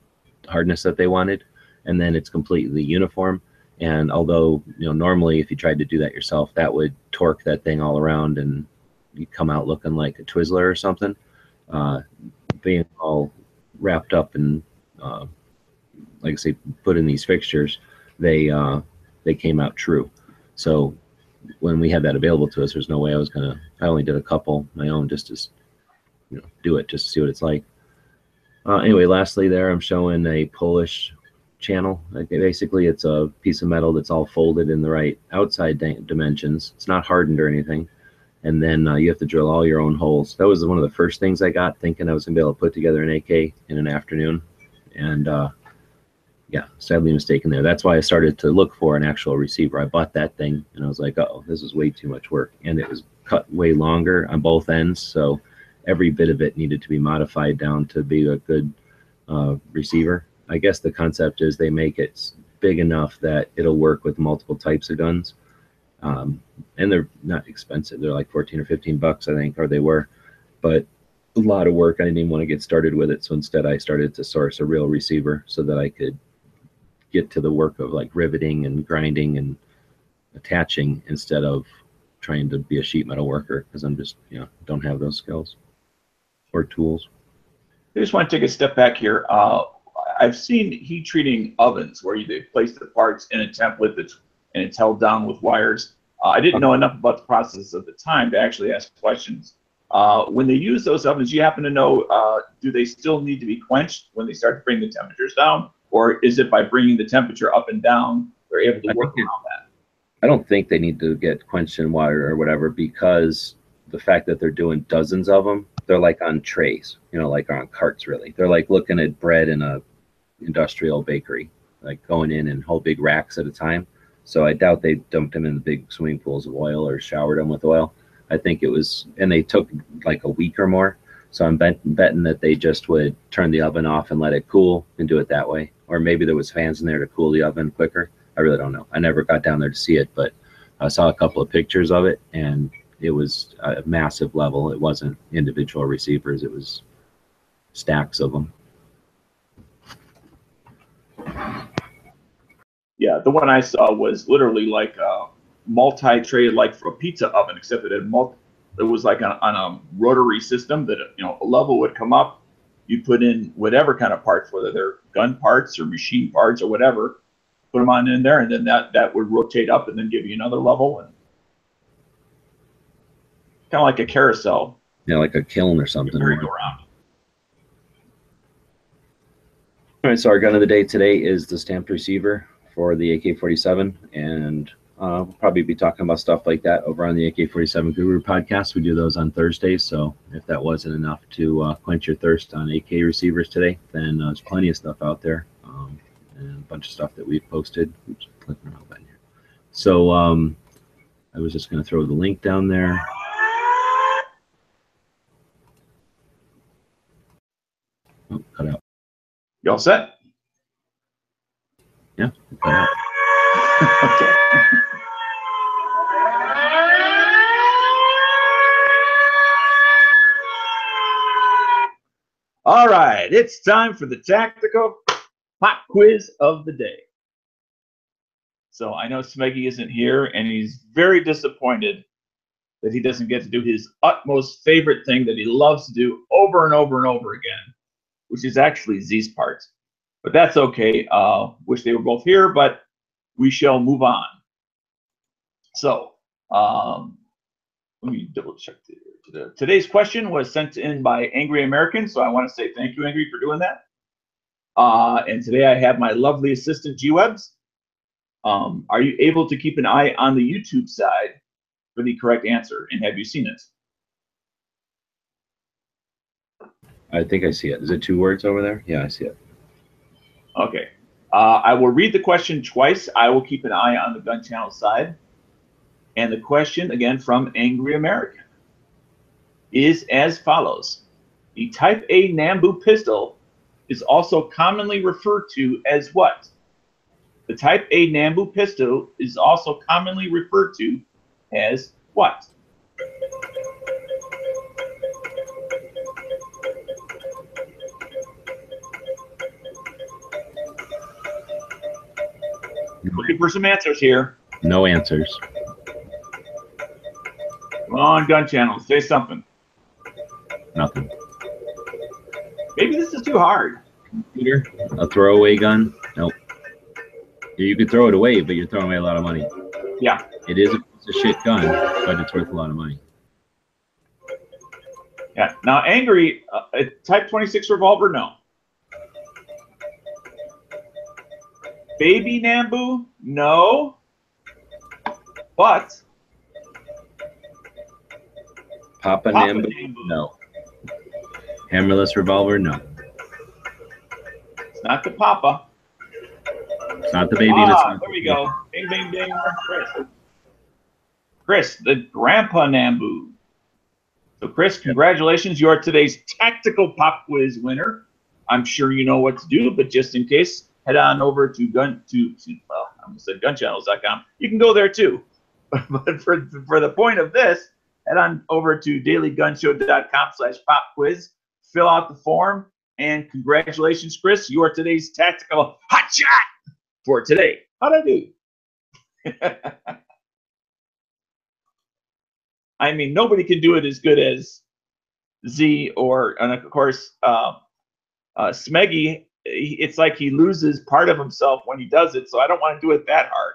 hardness that they wanted. And then it's completely uniform. And although, normally if you tried to do that yourself, that would torque that thing all around and you come out looking like a Twizzler or something. Being all wrapped up and, like I say, put in these fixtures, they came out true. So when we had that available to us, there's no way I only did a couple my own just to do it, just to see what it's like. Anyway, lastly there, I'm showing a Polish channel. Basically, it's a piece of metal that's all folded in the right outside dimensions. It's not hardened or anything. And then you have to drill all your own holes. That was one of the first things I got, thinking I was going to be able to put together an AK in an afternoon. And yeah, sadly mistaken there. That's why I started to look for an actual receiver. I bought that thing, and I was like, uh-oh, this is way too much work. And it was cut way longer on both ends, so every bit of it needed to be modified down to be a good receiver. I guess the concept is they make it big enough that it'll work with multiple types of guns. And they're not expensive. They're like 14 or 15 bucks, I think, or they were. But a lot of work. I didn't even want to get started with it. So instead I started to source a real receiver so that I could get to the work of like riveting and grinding and attaching instead of trying to be a sheet metal worker, because I'm just, don't have those skills or tools. I just want to take a step back here. I've seen heat treating ovens where they place the parts in a template and it's held down with wires. I didn't know enough about the process at the time to actually ask questions. When they use those ovens, you happen to know, do they still need to be quenched when they start to bring the temperatures down? Or is it by bringing the temperature up and down, they're able to work around that? I don't think they need to get quenched in water or whatever, because the fact that they're doing dozens of them, they're like on trays, like on carts, really. They're like looking at bread in a industrial bakery, like going in whole big racks at a time. So I doubt they dumped them in the big swimming pools of oil or showered them with oil. I think it was, and they took like a week or more. So I'm betting that they just would turn the oven off and let it cool and do it that way. Or maybe there was fans in there to cool the oven quicker. I really don't know. I never got down there to see it, but I saw a couple of pictures of it, and it was a massive level. It wasn't individual receivers. It was stacks of them. Yeah, the one I saw was literally like a multi-tray, like for a pizza oven, except it had it was like on a rotary system that a level would come up. You put in whatever kind of parts, whether they're gun parts or machine parts or whatever, put them on in there, and then that would rotate up and then give you another level, and kind of like a carousel. Yeah, like a kiln or something. Merry go round. All right, so our gun of the day today is the stamped receiver for the AK-47, and we'll probably be talking about stuff like that over on the AK-47 Guru podcast. We do those on Thursdays, so if that wasn't enough to quench your thirst on AK receivers today, then there's plenty of stuff out there, and a bunch of stuff that we've posted. Oops, clicking around button here. So I was just going to throw the link down there. Oh, cut out. You all set? Yeah, cut out. Okay. All right, it's time for the tactical pop quiz of the day. So I know Smeggy isn't here, and he's very disappointed that he doesn't get to do his utmost favorite thing that he loves to do over and over and over again, which is actually Z's part. But that's okay. Wish they were both here, but we shall move on. So let me double check. Today's question was sent in by Angry American, so I want to say thank you, Angry, for doing that. And today I have my lovely assistant, G-Webs. Are you able to keep an eye on the YouTube side for the correct answer, and have you seen it? I think I see it. Is it 2 words over there? Yeah, I see it. Okay. I will read the question twice. I will keep an eye on the gun channel side. And the question, again, from Angry American, is as follows. The Type A Nambu pistol is also commonly referred to as what? The Type A Nambu pistol is also commonly referred to as what? Looking for some answers here. No answers. Come on, gun channel, say something. Nothing. Maybe this is too hard. Computer, a throwaway gun? Nope. You could throw it away, but you're throwing away a lot of money. Yeah. It is a piece of shit gun, but it's worth a lot of money. Yeah. Now, Angry, Type 26 revolver, no. Baby Nambu, no. But Papa Nambu? No. Hammerless revolver? No. It's not the Papa. It's not the baby. There we go. Bing, bing, bing. Chris, the Grandpa Nambu. So, Chris, congratulations. You are today's tactical pop quiz winner. I'm sure you know what to do, but just in case, head on over to gunchannels.com. You can go there too. But for the point of this, head on over to dailygunshow.com/pop-quiz, fill out the form, and congratulations, Chris. You are today's tactical hotshot for today. How'd I do? I mean, nobody can do it as good as Z and of course, Smeggy. It's like he loses part of himself when he does it, so I don't want to do it that hard.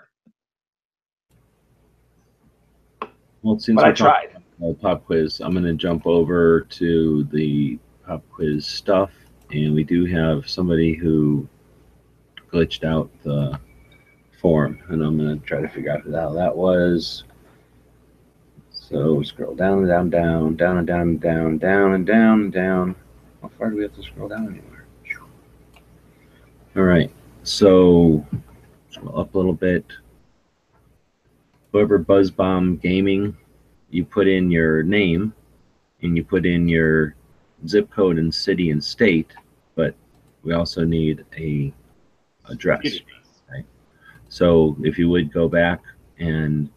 Well, since but I tried. Pop quiz, I'm going to jump over to the pop quiz stuff, and we do have somebody who glitched out the form, and I'm going to try to figure out who the hell that was. So scroll down and down, down, down and down, down, down and down and down. How far do we have to scroll down anymore? All right, so scroll up a little bit. Whoever BuzzBomb Gaming, you put in your name and you put in your zip code and city and state, but we also need a address. Right? So if you would go back and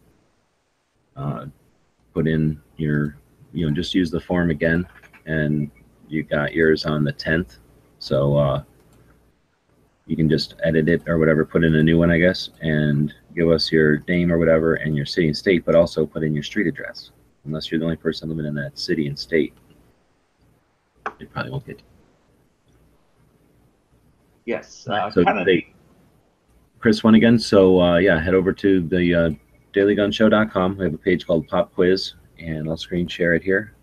put in your, just use the form again, and you got yours on the 10th. So you can just edit it or whatever, put in a new one, I guess, and give us your name or whatever and your city and state, but also put in your street address. Unless you're the only person living in that city and state, it probably won't get you. Yes. So Chris won again. So yeah, head over to the dailygunshow.com. We have a page called Pop Quiz, and I'll screen share it here.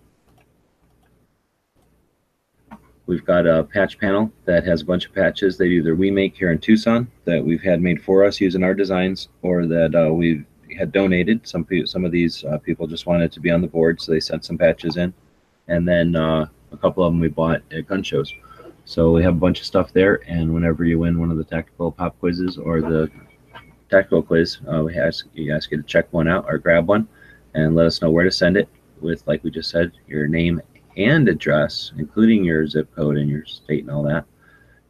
We've got a patch panel that has a bunch of patches that either we make here in Tucson that we've had made for us using our designs, or that we've had donated. Some of these people just wanted to be on the board, so they sent some patches in. And then a couple of them we bought at gun shows. So we have a bunch of stuff there, and whenever you win one of the tactical pop quizzes or the tactical quiz, we ask you to check one out or grab one and let us know where to send it with, like we just said, your name and address, including your zip code and your state and all that,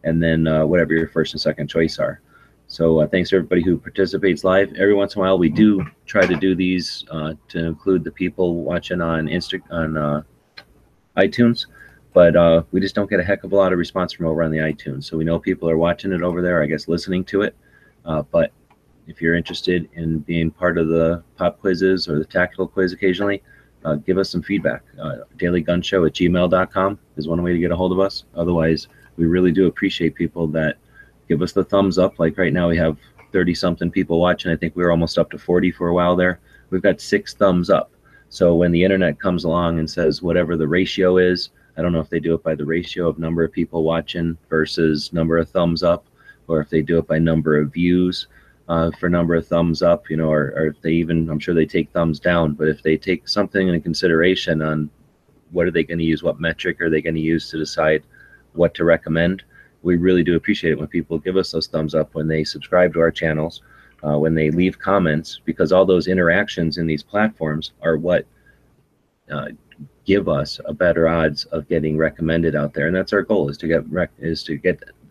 and then whatever your first and second choice are. So thanks to everybody who participates live. Every once in a while we do try to do these to include the people watching on iTunes, but we just don't get a heck of a lot of response from over on the iTunes. So we know people are watching it over there, I guess listening to it, but if you're interested in being part of the pop quizzes or the tactical quiz occasionally, give us some feedback. dailygunshow@gmail.com is one way to get a hold of us. Otherwise, we really do appreciate people that give us the thumbs up. Like right now we have 30-something people watching. I think we were almost up to 40 for a while there. We've got 6 thumbs up. So when the internet comes along and says whatever the ratio is, I don't know if they do it by the ratio of number of people watching versus number of thumbs up, or if they do it by number of views. For number of thumbs up, or if they even, I'm sure they take thumbs down, but if they take something into consideration on what are they going to use, what metric are they going to use to decide what to recommend, we really do appreciate it when people give us those thumbs up, when they subscribe to our channels, when they leave comments, because all those interactions in these platforms are what give us a better odds of getting recommended out there. And that's our goal, is to get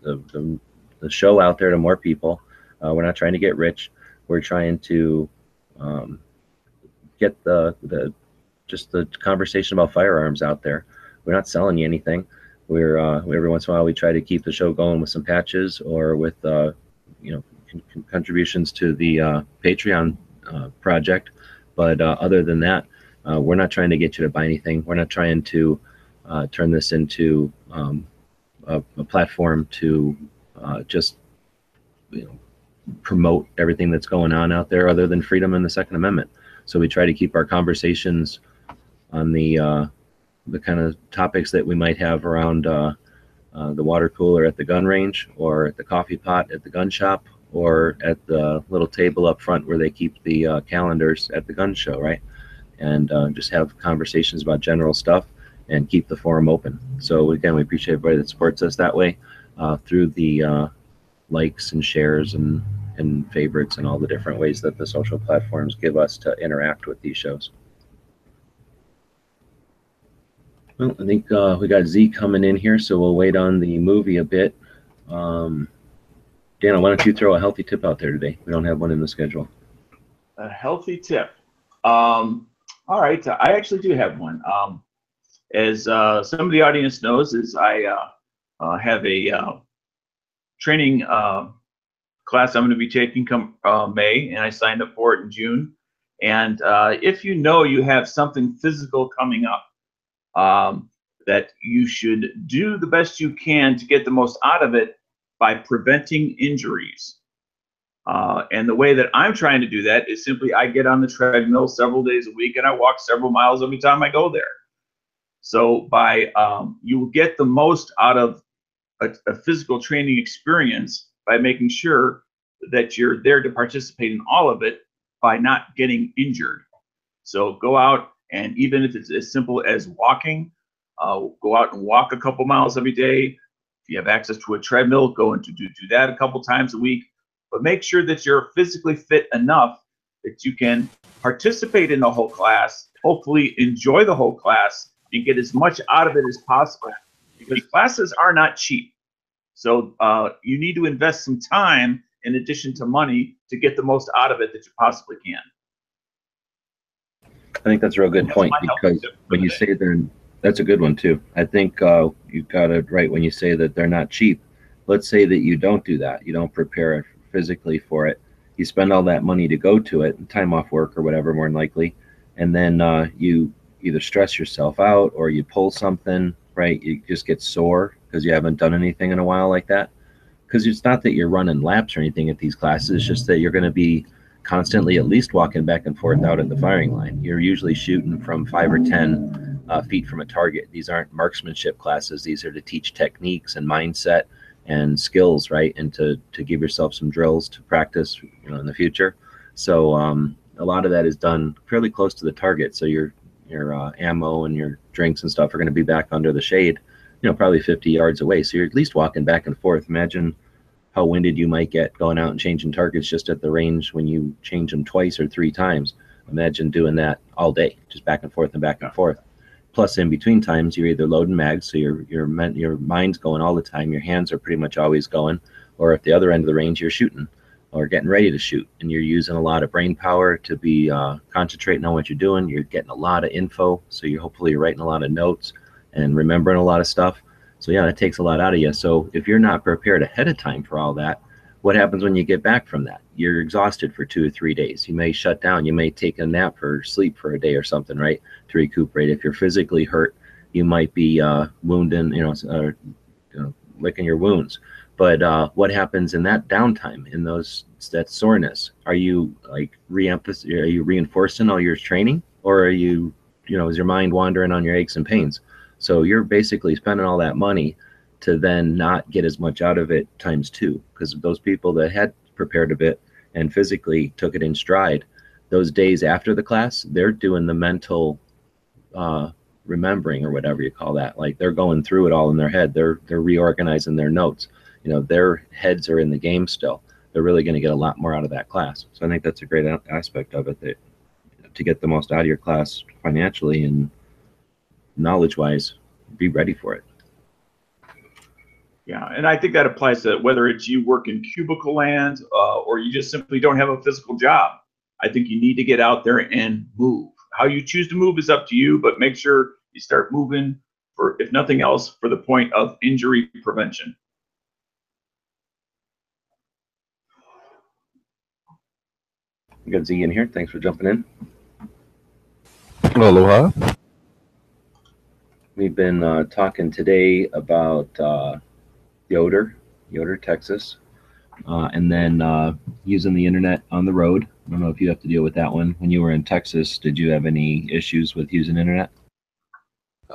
the show out there to more people. We're not trying to get rich. We're trying to get just the conversation about firearms out there. We're not selling you anything. We're every once in a while we try to keep the show going with some patches or with contributions to the Patreon project. But other than that, we're not trying to get you to buy anything. We're not trying to turn this into a platform to just promote everything that's going on out there other than freedom and the Second Amendment. So we try to keep our conversations on the kind of topics that we might have around the water cooler at the gun range, or at the coffee pot at the gun shop, or at the little table up front where they keep the calendars at the gun show, right? And just have conversations about general stuff and keep the forum open. So again, we appreciate everybody that supports us that way through the likes and shares and favorites and all the different ways that the social platforms give us to interact with these shows. Well, I think we got Z coming in here, so we'll wait on the movie a bit. Dana, why don't you throw a healthy tip out there today? We don't have one in the schedule. A healthy tip. All right, I actually do have one. As some of the audience knows, is I have a training class I'm going to be taking come May, and I signed up for it in June. And if you know you have something physical coming up, that you should do the best you can to get the most out of it by preventing injuries. And the way that I'm trying to do that is simply I get on the treadmill several days a week and I walk several miles every time I go there. So by you will get the most out of a physical training experience by making sure that you're there to participate in all of it by not getting injured. So go out, and even if it's as simple as walking, go out and walk a couple miles every day. If you have access to a treadmill, go and do that a couple times a week. But make sure that you're physically fit enough that you can participate in the whole class, hopefully enjoy the whole class, and get as much out of it as possible. Because classes are not cheap. So you need to invest some time in addition to money to get the most out of it that you possibly can. I think that's a real good point, because when you say that's a good one too. I think you got it right when you say that they're not cheap. Let's say that you don't do that. You don't prepare physically for it. You spend all that money to go to it, time off work or whatever, more than likely, and then you either stress yourself out or you pull something, right? You just get sore because you haven't done anything in a while like that. Because it's not that you're running laps or anything at these classes, it's just that you're going to be constantly at least walking back and forth out at the firing line. You're usually shooting from 5 or 10 feet from a target. These aren't marksmanship classes. These are to teach techniques and mindset and skills, right? And to give yourself some drills to practice, in the future. So a lot of that is done fairly close to the target. So your ammo and your drinks and stuff are going to be back under the shade, probably 50 yards away. So you're at least walking back and forth. Imagine how winded you might get going out and changing targets just at the range when you change them twice or 3 times. Imagine doing that all day, just back and forth and back and forth. Plus, in between times, you're either loading mags, so your mind's going all the time. Your hands are pretty much always going. Or at the other end of the range, you're shooting or getting ready to shoot, and you're using a lot of brain power to be concentrating on what you're doing. You're getting a lot of info, so hopefully you're writing a lot of notes and remembering a lot of stuff. So yeah, that takes a lot out of you. So if you're not prepared ahead of time for all that, what happens when you get back from that? You're exhausted for 2 or 3 days. You may shut down. You may take a nap or sleep for a day or something, right, to recuperate. If you're physically hurt, you might be wounding, licking your wounds. But what happens in that downtime, in that soreness? Are you Are you reinforcing all your training, or are you, is your mind wandering on your aches and pains? So you're basically spending all that money to then not get as much out of it times 2, because those people that had prepared a bit and physically took it in stride, those days after the class, they're doing the mental remembering, or whatever you call that. Like, they're going through it all in their head. They're reorganizing their notes. Their heads are in the game still. They're really going to get a lot more out of that class. So I think that's a great aspect of it, that to get the most out of your class financially and knowledge-wise, be ready for it. Yeah, and I think that applies to whether it's you work in cubicle land or you just simply don't have a physical job. I think you need to get out there and move. How you choose to move is up to you, but make sure you start moving, for, if nothing else, for the point of injury prevention. We got Z in here. Thanks for jumping in. Aloha. We've been talking today about YoderTexas, and then using the internet on the road. I don't know if you have to deal with that one. When you were in Texas, did you have any issues with using internet?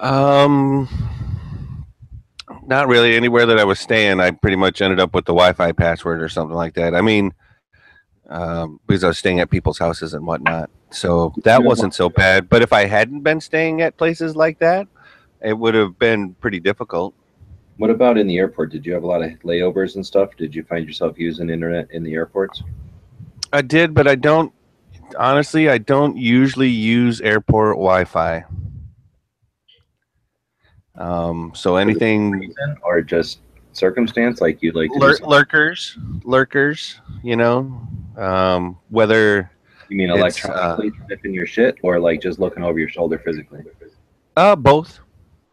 Not really. Anywhere that I was staying, I pretty much ended up with the Wi-Fi password or something like that. I mean, because I was staying at people's houses and whatnot, so that wasn't so bad. But if I hadn't been staying at places like that, it would have been pretty difficult. What about in the airport? Did you have a lot of layovers and stuff? Did you find yourself using internet in the airports? I did, but I don't. Honestly, I don't usually use airport Wi-Fi. So anything or just circumstance, like you'd like to lurkers, you know, whether you mean electronically sniffing your shit or like just looking over your shoulder physically? Both.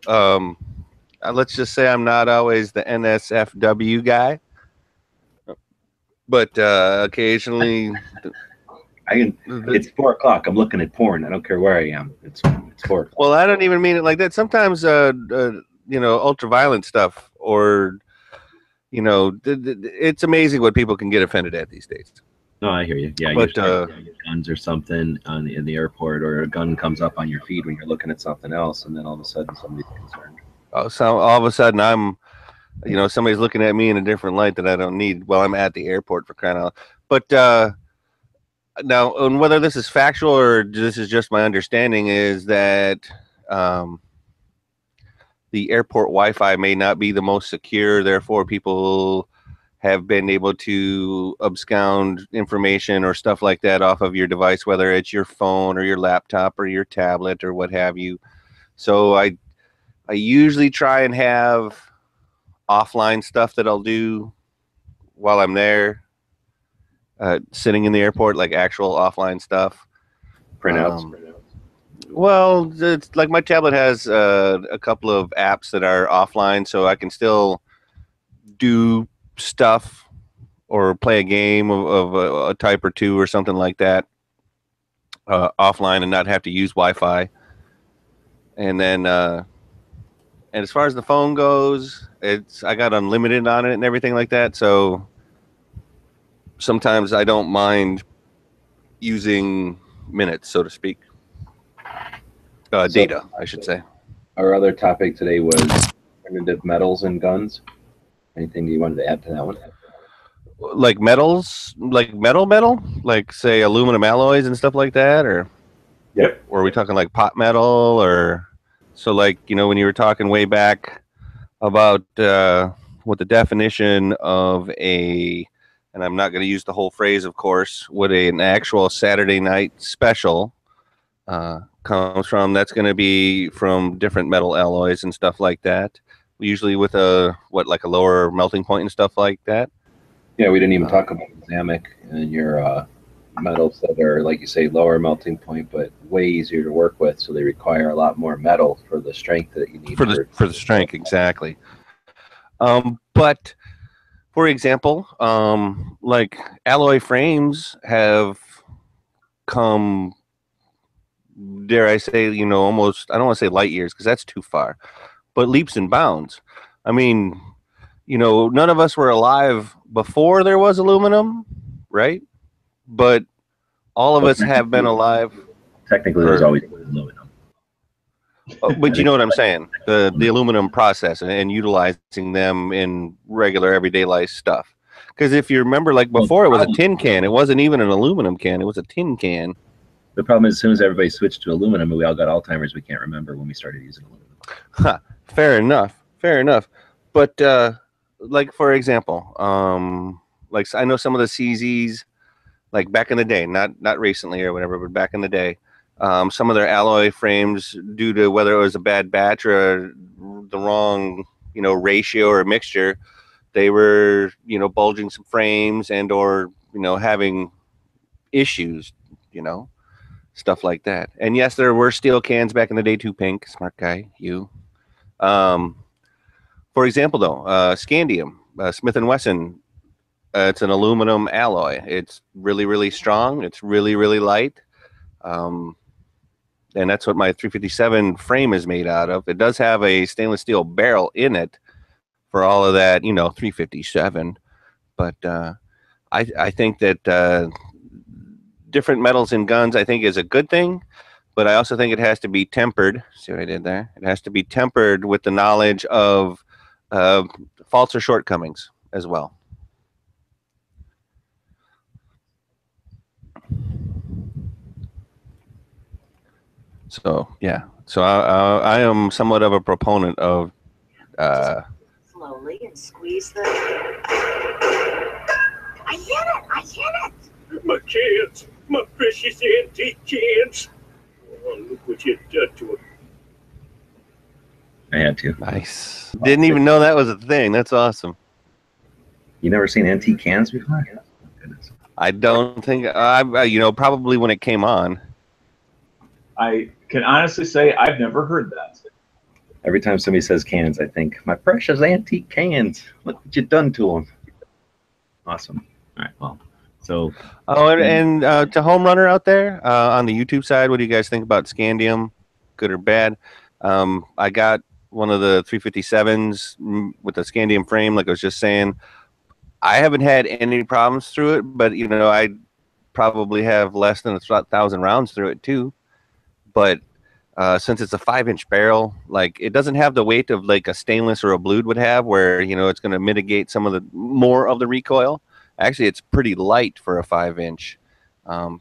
Let's just say I'm not always the NSFW guy, but occasionally. It's 4 o'clock. I'm looking at porn. I don't care where I am. It's 4 o'clock. Well, I don't even mean it like that. Sometimes, ultra-violent stuff, or it's amazing what people can get offended at these days. No, I hear you. Yeah, but guns or something in the airport, or a gun comes up on your feed when you're looking at something else, and then all of a sudden somebody's concerned. So all of a sudden I'm, somebody's looking at me in a different light that I don't need while I'm at the airport, for crying out. But now, on whether this is factual or this is just my understanding, is that the airport Wi-Fi may not be the most secure. Therefore, people have been able to abscond information or stuff like that off of your device, whether it's your phone or your laptop or your tablet or what have you. So I usually try and have offline stuff that I'll do while I'm there. Sitting in the airport, like actual offline stuff. Printouts. Well, it's like my tablet has a couple of apps that are offline, so I can still do stuff or play a game of a type or two or something like that offline and not have to use Wi-Fi. And then, and as far as the phone goes, I got unlimited on it and everything like that, so sometimes I don't mind using minutes, so to speak. Data, I should say. Our other topic today was alternative metals and guns. Anything you wanted to add to that one? Like metals, like metal, like say aluminum alloys and stuff like that, or yep. Or are we talking like pot metal, or so like when you were talking way back about what the definition of and I'm not going to use the whole phrase, of course, what an actual Saturday night special comes from. That's going to be from different metal alloys and stuff like that. Usually with like a lower melting point and stuff like that. Yeah, we didn't even talk about Zamic and your metals that are, like you say, lower melting point, but way easier to work with. So they require a lot more metal for the strength that you need. For the strength, exactly. But for example, like alloy frames have come, dare I say, almost, I don't want to say light years because that's too far, but leaps and bounds. I mean, none of us were alive before there was aluminum, right? But all of us have been alive. Technically, there's always aluminum. But you know what I'm saying? The aluminum process and utilizing them in regular everyday life stuff. Because if you remember, like before, it was a tin can. It wasn't even an aluminum can. It was a tin can. The problem is, as soon as everybody switched to aluminum, we all got Alzheimer's. We can't remember when we started using aluminum. Fair enough. But like for example, like I know some of the CZs, like back in the day, not recently or whatever, but back in the day. Some of their alloy frames, due to whether it was a bad batch or the wrong, ratio or mixture, they were, bulging some frames and or, having issues, stuff like that. And yes, there were steel cans back in the day too, Pink. Smart guy, you. For example, though, Scandium, Smith & Wesson It's an aluminum alloy. It's really, really strong. It's really, really light. And that's what my 357 frame is made out of. It does have a stainless steel barrel in it for all of that, 357. But I think that different metals in guns, I think, is a good thing. But I also think it has to be tempered. See what I did there? It has to be tempered with the knowledge of faults or shortcomings as well. So yeah, so I am somewhat of a proponent of. Slowly and squeeze the. I hit it! I hit it! My cans! My precious antique cans! Oh, look what you done to them. I had to. Nice. Didn't even know that was a thing. That's awesome. You never seen antique cans before? Oh, goodness. I don't think probably when it came on. I can honestly say I've never heard that. Every time somebody says cans, I think, my precious antique cans. Look what you done to them. Awesome. All right. Well, so. Oh, and to home runner out there on the YouTube side, what do you guys think about scandium? Good or bad? I got one of the 357s with the scandium frame, like I was just saying. I haven't had any problems through it, but I probably have less than 1,000 rounds through it too. But since it's a 5-inch barrel, like it doesn't have the weight of like a stainless or a blued would have, where it's going to mitigate some of the more of the recoil. Actually, it's pretty light for a 5-inch. Actually,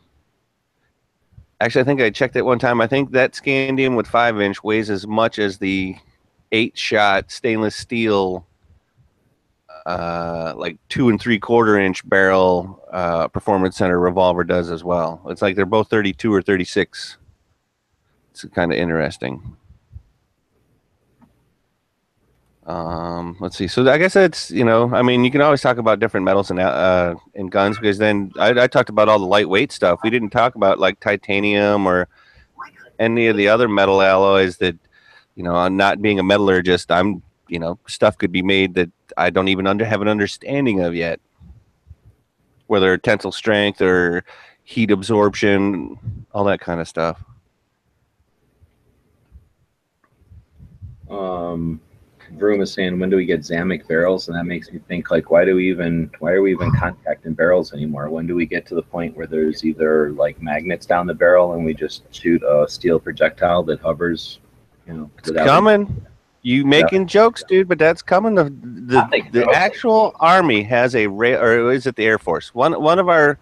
I think I checked it one time. I think that scandium with 5-inch weighs as much as the 8-shot stainless steel, like 2 3/4-inch barrel Performance Center revolver does as well. It's like they're both 32 or 36. It's kind of interesting. Let's see. So I guess it's, you can always talk about different metals in guns, because then I talked about all the lightweight stuff. We didn't talk about like titanium or any of the other metal alloys that, I'm not being a metallurgist. Stuff could be made that I don't even have an understanding of yet, whether tensile strength or heat absorption, all that kind of stuff. Vroom is saying, when do we get Zamic barrels? And that makes me think, like, why are we even contacting barrels anymore? When do we get to the point where there's either like magnets down the barrel and we just shoot a steel projectile that hovers, it's coming. You making jokes, dude, but that's coming. The actual Army has a rail, or is it the Air Force? One of our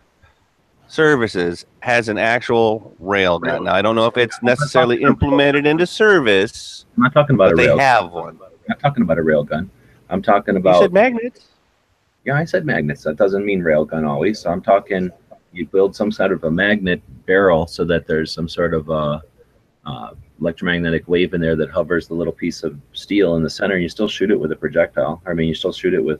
services has an actual rail gun. Now I don't know if it's necessarily implemented into service. I'm not talking about a rail. They have one. I'm not talking about a rail gun. I'm talking about. You said magnets. Yeah, I said magnets. That doesn't mean rail gun always. So I'm talking. You build some sort of a magnet barrel so that there's some sort of a electromagnetic wave in there that hovers the little piece of steel in the center. You still shoot it with a projectile. I mean, you still shoot it with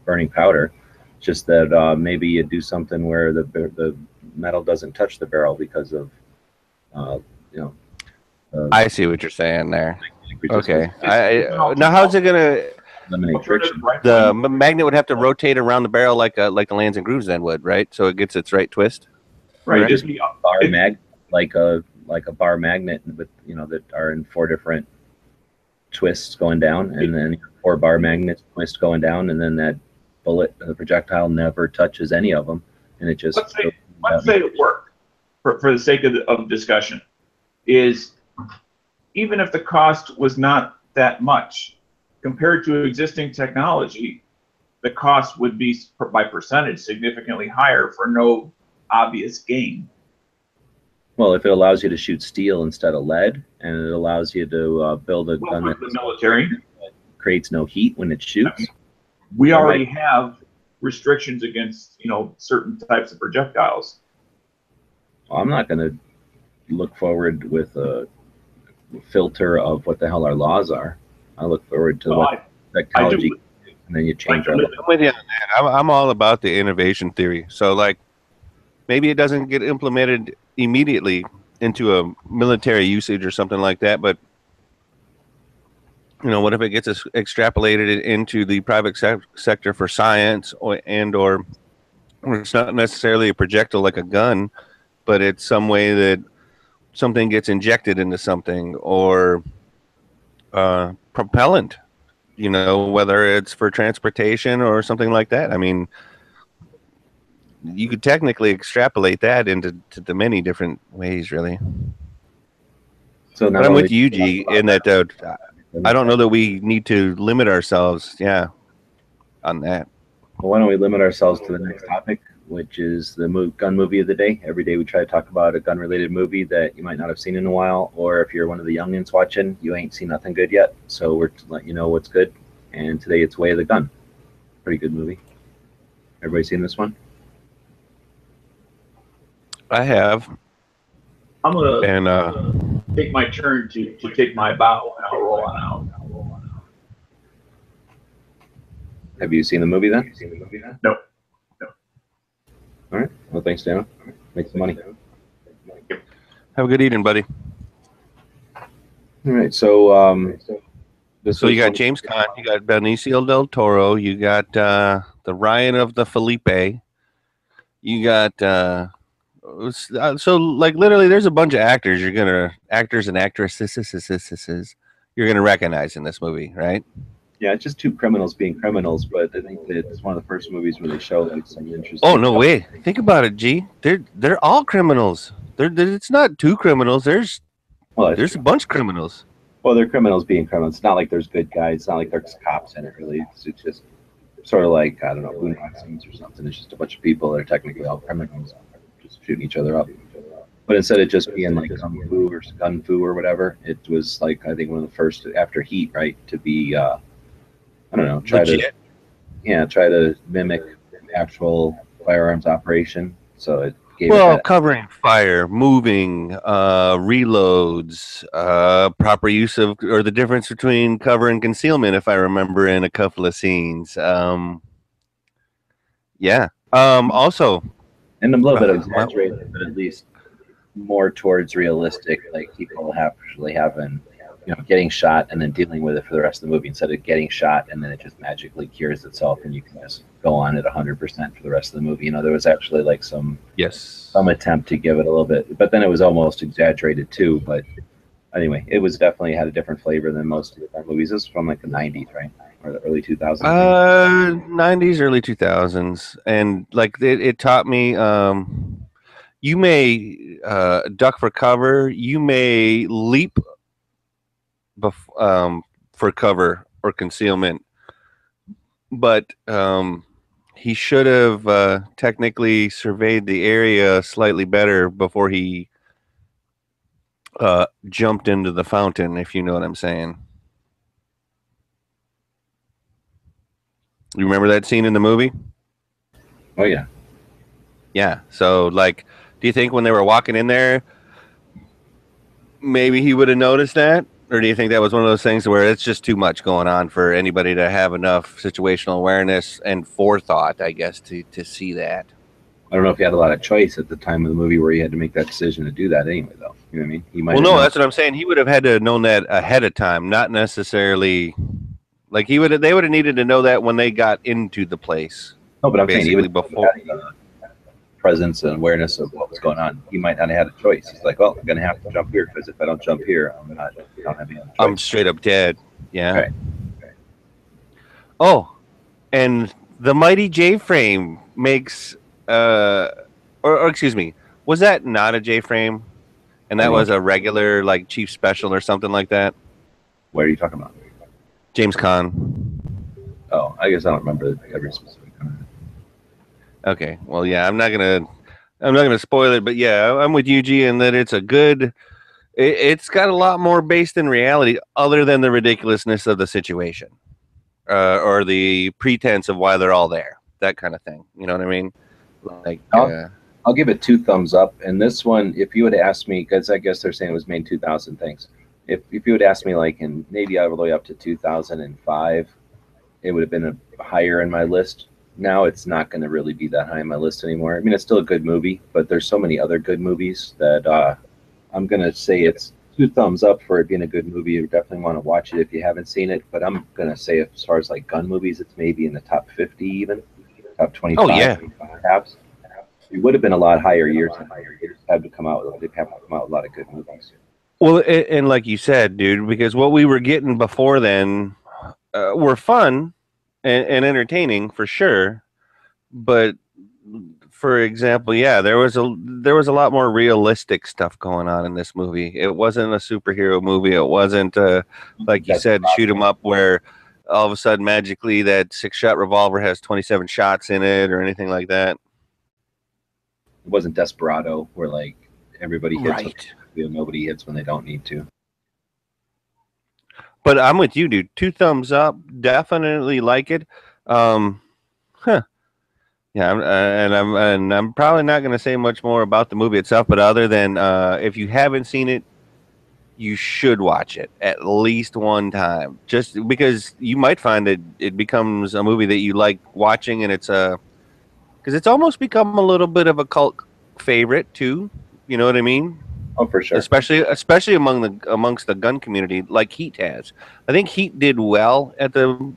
burning powder. Just that maybe you do something where the metal doesn't touch the barrel because of I see what you're saying there. Okay. Now how's it gonna eliminate friction? The magnet would have to rotate around the barrel like the lands and grooves then would, right? So it gets its right twist. Right. Just bar like a bar magnet with that are in 4 different twists going down, and then 4 bar magnets twist going down, and then that bullet, the projectile never touches any of them, and it just. Let's say it worked for the sake of discussion. Is even if the cost was not that much compared to existing technology, the cost would be by percentage significantly higher for no obvious gain. Well, if it allows you to shoot steel instead of lead, and it allows you to build a gun that the military creates no heat when it shoots. We already have restrictions against certain types of projectiles. Well, I'm not going to look forward with a filter of what the hell our laws are. I look forward to what technology, and then you change our law. I'm with you on that. I'm all about the innovation theory. So, like, maybe it doesn't get implemented immediately into a military usage or something like that, but You know, what if it gets extrapolated into the private sector for science, or it's not necessarily a projectile like a gun, but it's some way that something gets injected into something, or propellant, you know, whether it's for transportation or something like that. I mean, you could technically extrapolate that into the many different ways, really. So But I'm with you, G, in that I don't know that we need to limit ourselves, on that. Well, why don't we limit ourselves to the next topic, which is the gun movie of the day. Every day we try to talk about a gun-related movie that you might not have seen in a while, or if you're one of the youngins watching, you ain't seen nothing good yet. So we're to let you know what's good. And today it's Way of the Gun. Pretty good movie. Everybody seen this one? I have. I'm gonna And take my turn to take my bow, and I'll roll on out. Have you seen the movie then? No. All right. Well, thanks, Dana. Make some money. have a good evening, buddy. All right. So, So you got James Caan, you got Benicio del Toro, you got the Ryan of the Felipe, you got so like literally there's a bunch of actors and actresses you're gonna recognize in this movie, right? Yeah, it's just two criminals being criminals, but I think that it's one of the first movies where they show like some interesting. Oh no way! Think about it, G. They're all criminals. It's not two criminals. There's a bunch of criminals. Well, they're criminals being criminals. It's not like there's good guys. It's not like there's cops in it, really. It's just sort of like, I don't know, Boondock Saints or something. It's just a bunch of people that are technically all criminals, just shooting each other up. But instead of just being like kung fu or whatever, it was like, I think one of the first after Heat, right, to be, I don't know, try to mimic actual firearms operation. So it gave covering fire, moving, reloads, proper use of, or the difference between cover and concealment, if I remember, in a couple of scenes. Also, and a little bit of exaggerated, but at least more towards realistic, like people actually having, getting shot and then dealing with it for the rest of the movie, instead of getting shot and then it just magically cures itself and you can just go on at 100% for the rest of the movie. There was actually like some attempt to give it a little bit, but then it was almost exaggerated too. But anyway, it was definitely had a different flavor than most of the movies. This was from like the 90s, right? Or the early 2000s? 90s, early 2000s. And like it taught me, you may duck for cover, you may leap for cover or concealment, but he should have technically surveyed the area slightly better before he jumped into the fountain, if you know what I'm saying. You remember that scene in the movie? Oh yeah. Yeah. So like, do you think when they were walking in there, maybe he would have noticed that? Or do you think that was one of those things where it's just too much going on for anybody to have enough situational awareness and forethought, I guess, to see that? I don't know if he had a lot of choice at the time of the movie where he had to make that decision to do that anyway, though. You know what I mean? He might. Well, no, that's what I'm saying. He would have had to have known that ahead of time, not necessarily like they would have needed to know that when they got into the place. No, but I'm saying even before presence and awareness of what was going on, he might not have had a choice. He's like, well, I'm going to have to jump here because if I don't jump here, I don't have any other choice. I'm straight up dead. Yeah. Okay. Oh, and the mighty J-frame makes, or excuse me, was that not a J-frame? And that was a regular, like, Chief Special or something like that? What are you talking about? James Caan. Oh, I guess I don't remember every specific time. Okay, well, yeah, I'm not gonna spoil it, but yeah, I'm with Yuji in that it's a good. It's got a lot more based in reality, other than the ridiculousness of the situation, or the pretense of why they're all there, that kind of thing. You know what I mean? Like, I'll give it 2 thumbs up. And this one, if you would ask me, because I guess they're saying it was made in 2000, thanks. If you would ask me, like, in maybe all the way up to 2005, it would have been higher in my list. Now it's not going to really be that high on my list anymore. I mean, it's still a good movie, but there's so many other good movies that I'm going to say it's 2 thumbs up for it being a good movie. You definitely want to watch it if you haven't seen it. But I'm gonna say, as far as like gun movies, it's maybe in the top 50, even top 25. Oh, yeah. Perhaps. It would have been a lot higher years. Had to come out. They have to come out with a lot of good movies. Well, and like you said, dude, because what we were getting before then were fun and entertaining for sure, but for example, yeah, there was a lot more realistic stuff going on in this movie. It wasn't a superhero movie. It wasn't like you said, shoot 'em up where all of a sudden magically that 6-shot revolver has 27 shots in it or anything like that. It wasn't Desperado where like everybody hits, Right. nobody hits when they don't need to. But I'm with you, dude. 2 thumbs up. Definitely like it. Yeah, I'm probably not going to say much more about the movie itself, but other than if you haven't seen it, you should watch it at least one time, just because you might find that it becomes a movie that you like watching, and it's because it's almost become a little bit of a cult favorite too. You know what I mean? Oh, for sure. Especially amongst the gun community, like Heat has. I think Heat did well at the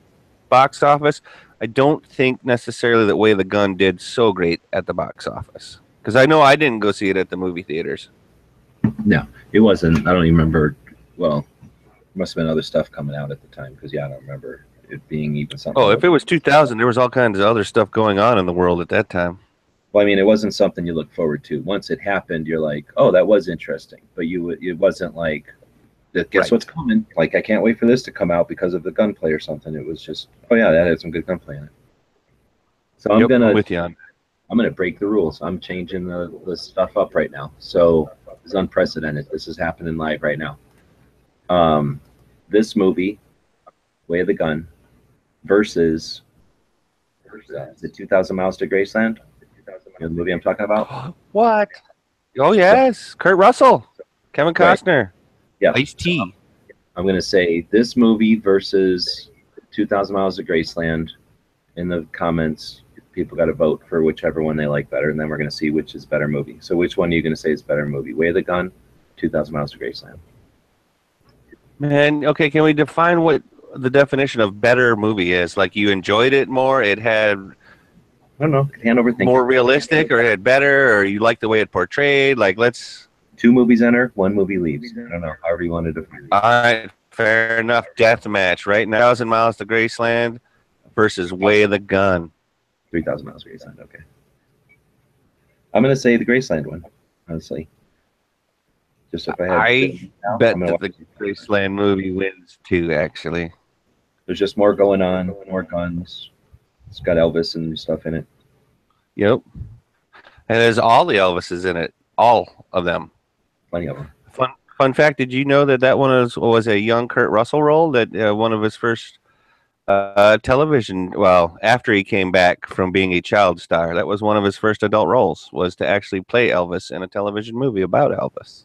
box office. I don't think necessarily that Way of the Gun did so great at the box office, because I know I didn't go see it at the movie theaters. No, it wasn't. I don't even remember. Well, there must have been other stuff coming out at the time, because I don't remember it being even something. Oh, if it was 2000, there was all kinds of other stuff going on in the world at that time. Well, I mean, it wasn't something you look forward to. Once it happened, you're like, oh, that was interesting. But it wasn't like, guess what's coming? Like, I can't wait for this to come out because of the gunplay or something. It was just, oh yeah, that had some good gunplay in it. So I'm with you on. I'm gonna break the rules. I'm changing the stuff up right now. So it's unprecedented. This is happening live right now. This movie, Way of the Gun, versus the 2,000 Miles to Graceland. You know the movie I'm talking about? What? Oh yes, Kurt Russell, Kevin Costner, Yeah. Ice-T. I'm gonna say this movie versus 2,000 Miles to Graceland. In the comments, people got to vote for whichever one they like better, and then we're going to see which is better movie. So which one are you going to say is better movie? Way of the Gun, 2,000 Miles to Graceland. Man, okay, can we define what the definition of better movie is? Like, you enjoyed it more, it had, I don't know. Can't overthink. More realistic, or it had better, or you like the way it portrayed? Like, let's. 2 movies enter, 1 movie leaves. I don't know. However you want to define it. All right, fair enough. Death match, right? 1,000 Miles to Graceland versus Way of the Gun. 3,000 Miles to Graceland. Okay. I'm going to say the Graceland one, honestly. Just if I bet that the Graceland movie wins too, actually. There's just more going on, more guns. It's got Elvis and stuff in it. Yep. And there's all the Elvises in it. All of them. Plenty of them. Fun fact, did you know that one was a young Kurt Russell role? That one of his first television, well, after he came back from being a child star, that was one of his first adult roles, was to actually play Elvis in a television movie about Elvis.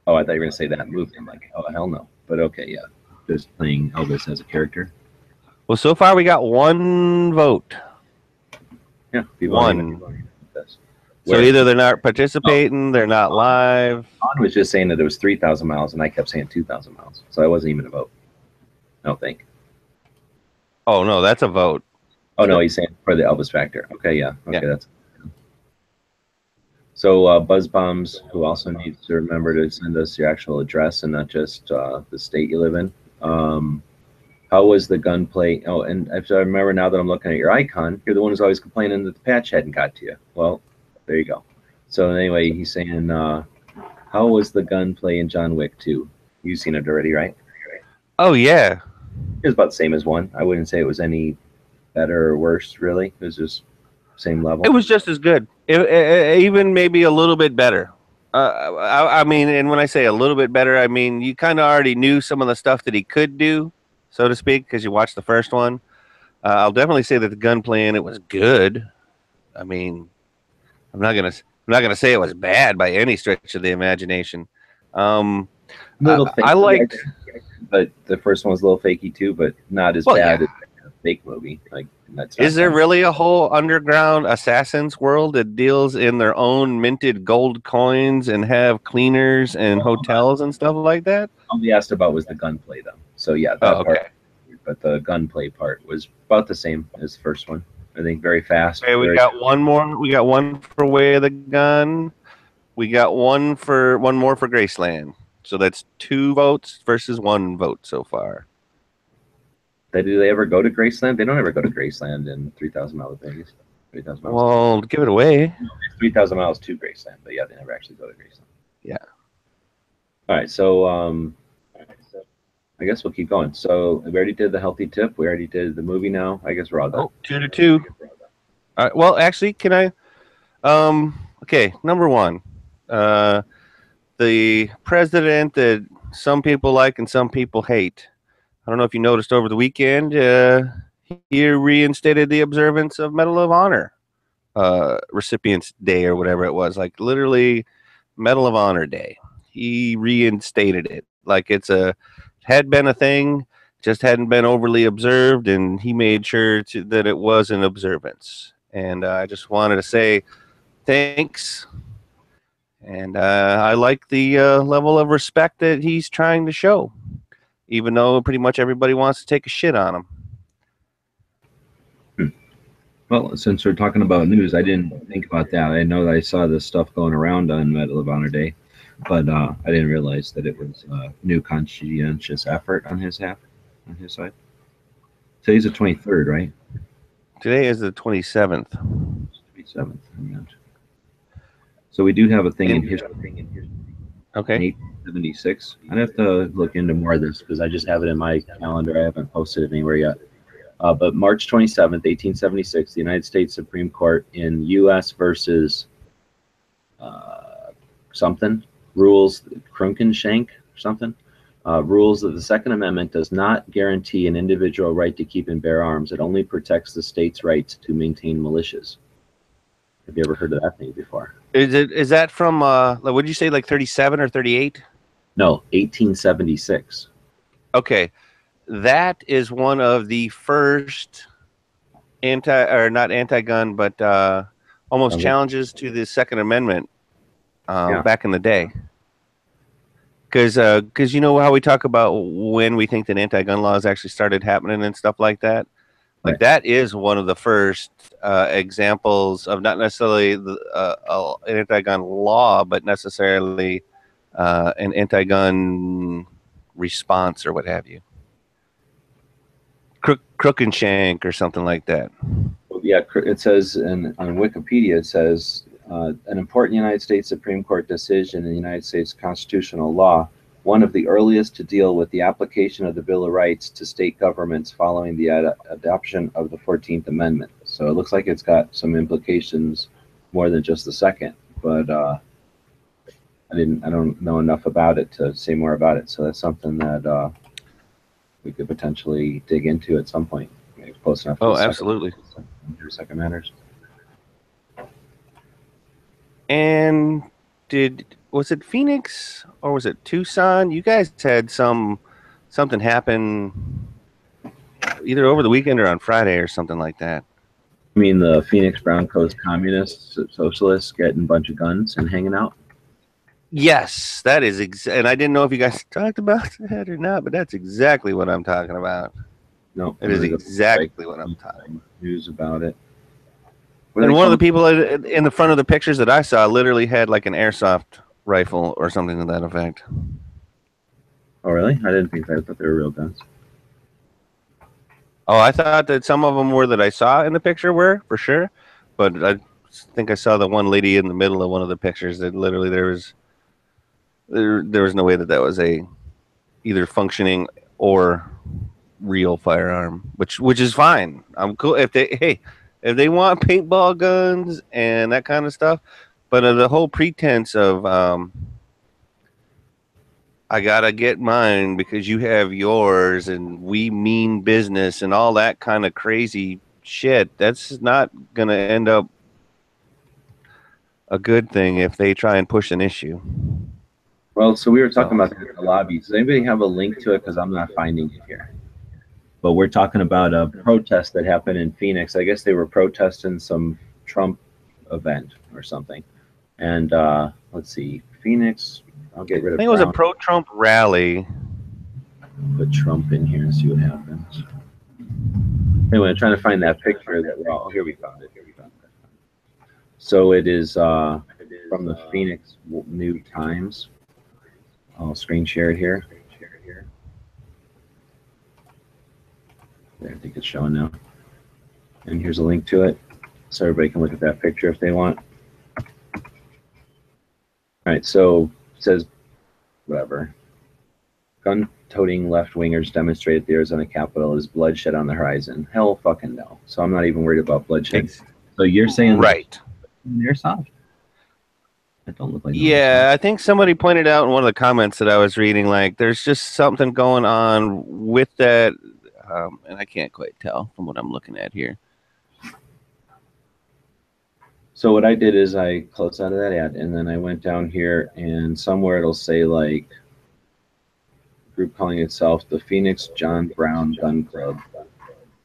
Oh, I thought you were going to say that movie. I'm like, oh, hell no. But okay, yeah. Just playing Elvis as a character. Well, so far we got 1 vote. Yeah. One. So either they're not participating, they're not live. Ron was just saying that it was 3,000 miles, and I kept saying 2,000 miles. So I wasn't even a vote. I don't think. Oh, no, that's a vote. Oh, no, he's saying for the Elvis factor. Okay, yeah. Okay, Yeah. that's. So Buzz Bombs, who also needs to remember to send us your actual address and not just the state you live in. How was the gunplay? Oh, and if I remember now that I'm looking at your icon, you're the one who's always complaining that the patch hadn't got to you. Well, there you go. So anyway, he's saying, how was the gunplay in John Wick 2? You've seen it already, right? Oh, yeah. It was about the same as 1. I wouldn't say it was any better or worse, really. It was just same level. It was just as good. Even maybe a little bit better. I mean, and when I say a little bit better, I mean, you kind of already knew some of the stuff that he could do, so to speak, because you watched the first one. I'll definitely say that the gunplay in it was good. I mean, I'm not gonna say it was bad by any stretch of the imagination. Little I liked, but the first one was a little fakey too, but not as well, bad. yeah. fake movie. Like that's Is there really a whole underground assassins world that deals in their own minted gold coins and have cleaners and hotels and stuff like that? all we asked about was the gunplay though. So yeah, that Oh, part. okay. But the gunplay part was about the same as the first one. I think very fast. Okay, we very, got one more. We got one for Way of the Gun. We got one more for Graceland. So that's 2 votes versus 1 vote so far. do they ever go to Graceland? They don't ever go to Graceland in 3,000 Miles of Vegas. 3,000 miles. Well, give it away. 3,000 miles to Graceland, but yeah, they never actually go to Graceland. Yeah. All right, so I guess we'll keep going. So we already did the healthy tip. We already did the movie. Now I guess we're all done. Oh, 2-2. All right. Well, actually, can I? Okay. Number 1, the president that some people like and some people hate. I don't know if you noticed over the weekend. He reinstated the observance of Medal of Honor recipients day or whatever it was. Like literally, Medal of Honor Day. He reinstated it like had been a thing, just hadn't been overly observed, and he made sure that it was an observance. And I just wanted to say thanks. And I like the level of respect that he's trying to show, even though pretty much everybody wants to take a shit on him. Well, since we're talking about news, I didn't think about that. I know that I saw this stuff going around on Medal of Honor Day, but I didn't realize that it was a new conscientious effort on his side. Today's the 23rd, right? Today is the 27th. 27th. So we do have a thing in history. Okay. 1876. I'd have to look into more of this because I just have it in my calendar. I haven't posted it anywhere yet. But March 27th, 1876, the United States Supreme Court in U.S. versus something rules, Crunkenshank or something, rules that the Second Amendment does not guarantee an individual right to keep and bear arms. It only protects the state's rights to maintain militias. Have you ever heard of that thing before? Is that from what did you say, like 37 or 38? No, 1876. Okay. That is one of the first not anti-gun, but almost challenges to the Second Amendment back in the day. Because you know how we talk about when we think that anti-gun laws actually started happening and stuff like that? Like that is one of the first examples of not necessarily an anti-gun law, but necessarily an anti-gun response or what have you. Crunkenshank or something like that. Well, yeah, it says on Wikipedia, it says an important United States Supreme Court decision in the United States constitutional law, one of the earliest to deal with the application of the Bill of Rights to state governments following the adoption of the 14th Amendment. So it looks like it's got some implications more than just the second, but I don't know enough about it to say more about it. So that's something that we could potentially dig into at some point. Maybe close enough. Oh, absolutely. Second matters. And was it Phoenix or was it Tucson? You guys had something happen either over the weekend or on Friday or something like that. I mean, the Phoenix Brown Coast communists, socialists getting a bunch of guns and hanging out? Yes, that is, and I didn't know if you guys talked about that or not, but that's exactly what I'm talking about. No, it is exactly what I'm talking about. News about it. And one of the people in the front of the pictures that I saw literally had like an airsoft rifle or something to that effect. Oh, really? I didn't think that. I thought they were real guns. Oh, I thought that some of them were that I saw in the picture were, for sure. But I think I saw the one lady in the middle of one of the pictures that literally there was no way that was a either functioning or real firearm, which is fine. I'm cool if they want paintball guns and that kind of stuff, but the whole pretense of I gotta get mine because you have yours and we mean business and all that kind of crazy shit, that's not gonna end up a good thing if they try and push an issue. Well, so we were talking about the lobby. Does anybody have a link to it? Because I'm not finding it here. But we're talking about a protest that happened in Phoenix. I guess they were protesting some Trump event or something. And let's see, Phoenix. I'll get rid I of think it was a Brown. pro-Trump rally. Put Trump in here and see what happens. Anyway, I'm trying to find that picture that we're all. Oh, here we found it. So it is from the Phoenix New Times. I'll screen share it here. There, I think it's showing now. And here's a link to it, so everybody can look at that picture if they want. All right, so it says whatever. Gun-toting left-wingers demonstrate at the Arizona Capitol as bloodshed on the horizon. Hell fucking no. So I'm not even worried about bloodshed. So you're saying right? Airsoft? That don't look like. Yeah, I think somebody pointed out in one of the comments that I was reading, like there's just something going on with that, and I can't quite tell from what I'm looking at here. So what I did is I closed out of that ad, and then I went down here, and somewhere it'll say like group calling itself the Phoenix John Brown Gun Club.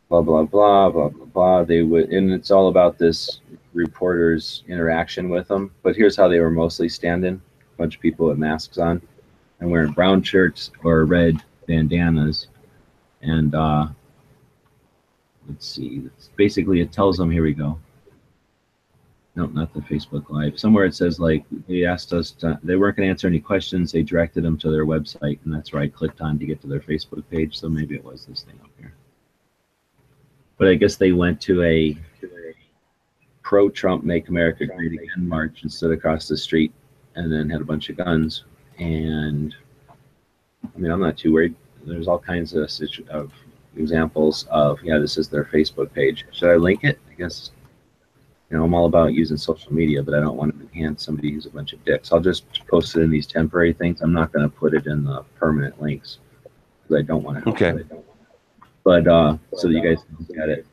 Blah blah blah blah blah blah. They would, and it's all about this reporter's interaction with them. But here's how they were mostly standing: a bunch of people with masks on and wearing brown shirts or red bandanas. And let's see. It's basically, it tells them. Here we go. No, not the Facebook Live. Somewhere it says like they asked us to, they weren't going to answer any questions. They directed them to their website, and that's where I clicked on to get to their Facebook page. So maybe it was this thing up here. But I guess they went to a pro-Trump Make America Great Again march and stood across the street and then had a bunch of guns. And I mean, I'm not too worried. There's all kinds of examples of, yeah, this is their Facebook page. Should I link it? I guess, you know, I'm all about using social media, but I don't want to enhance somebody who's a bunch of dicks. I'll just post it in these temporary things. I'm not going to put it in the permanent links because I don't want to. Okay. But so that you guys can look at it.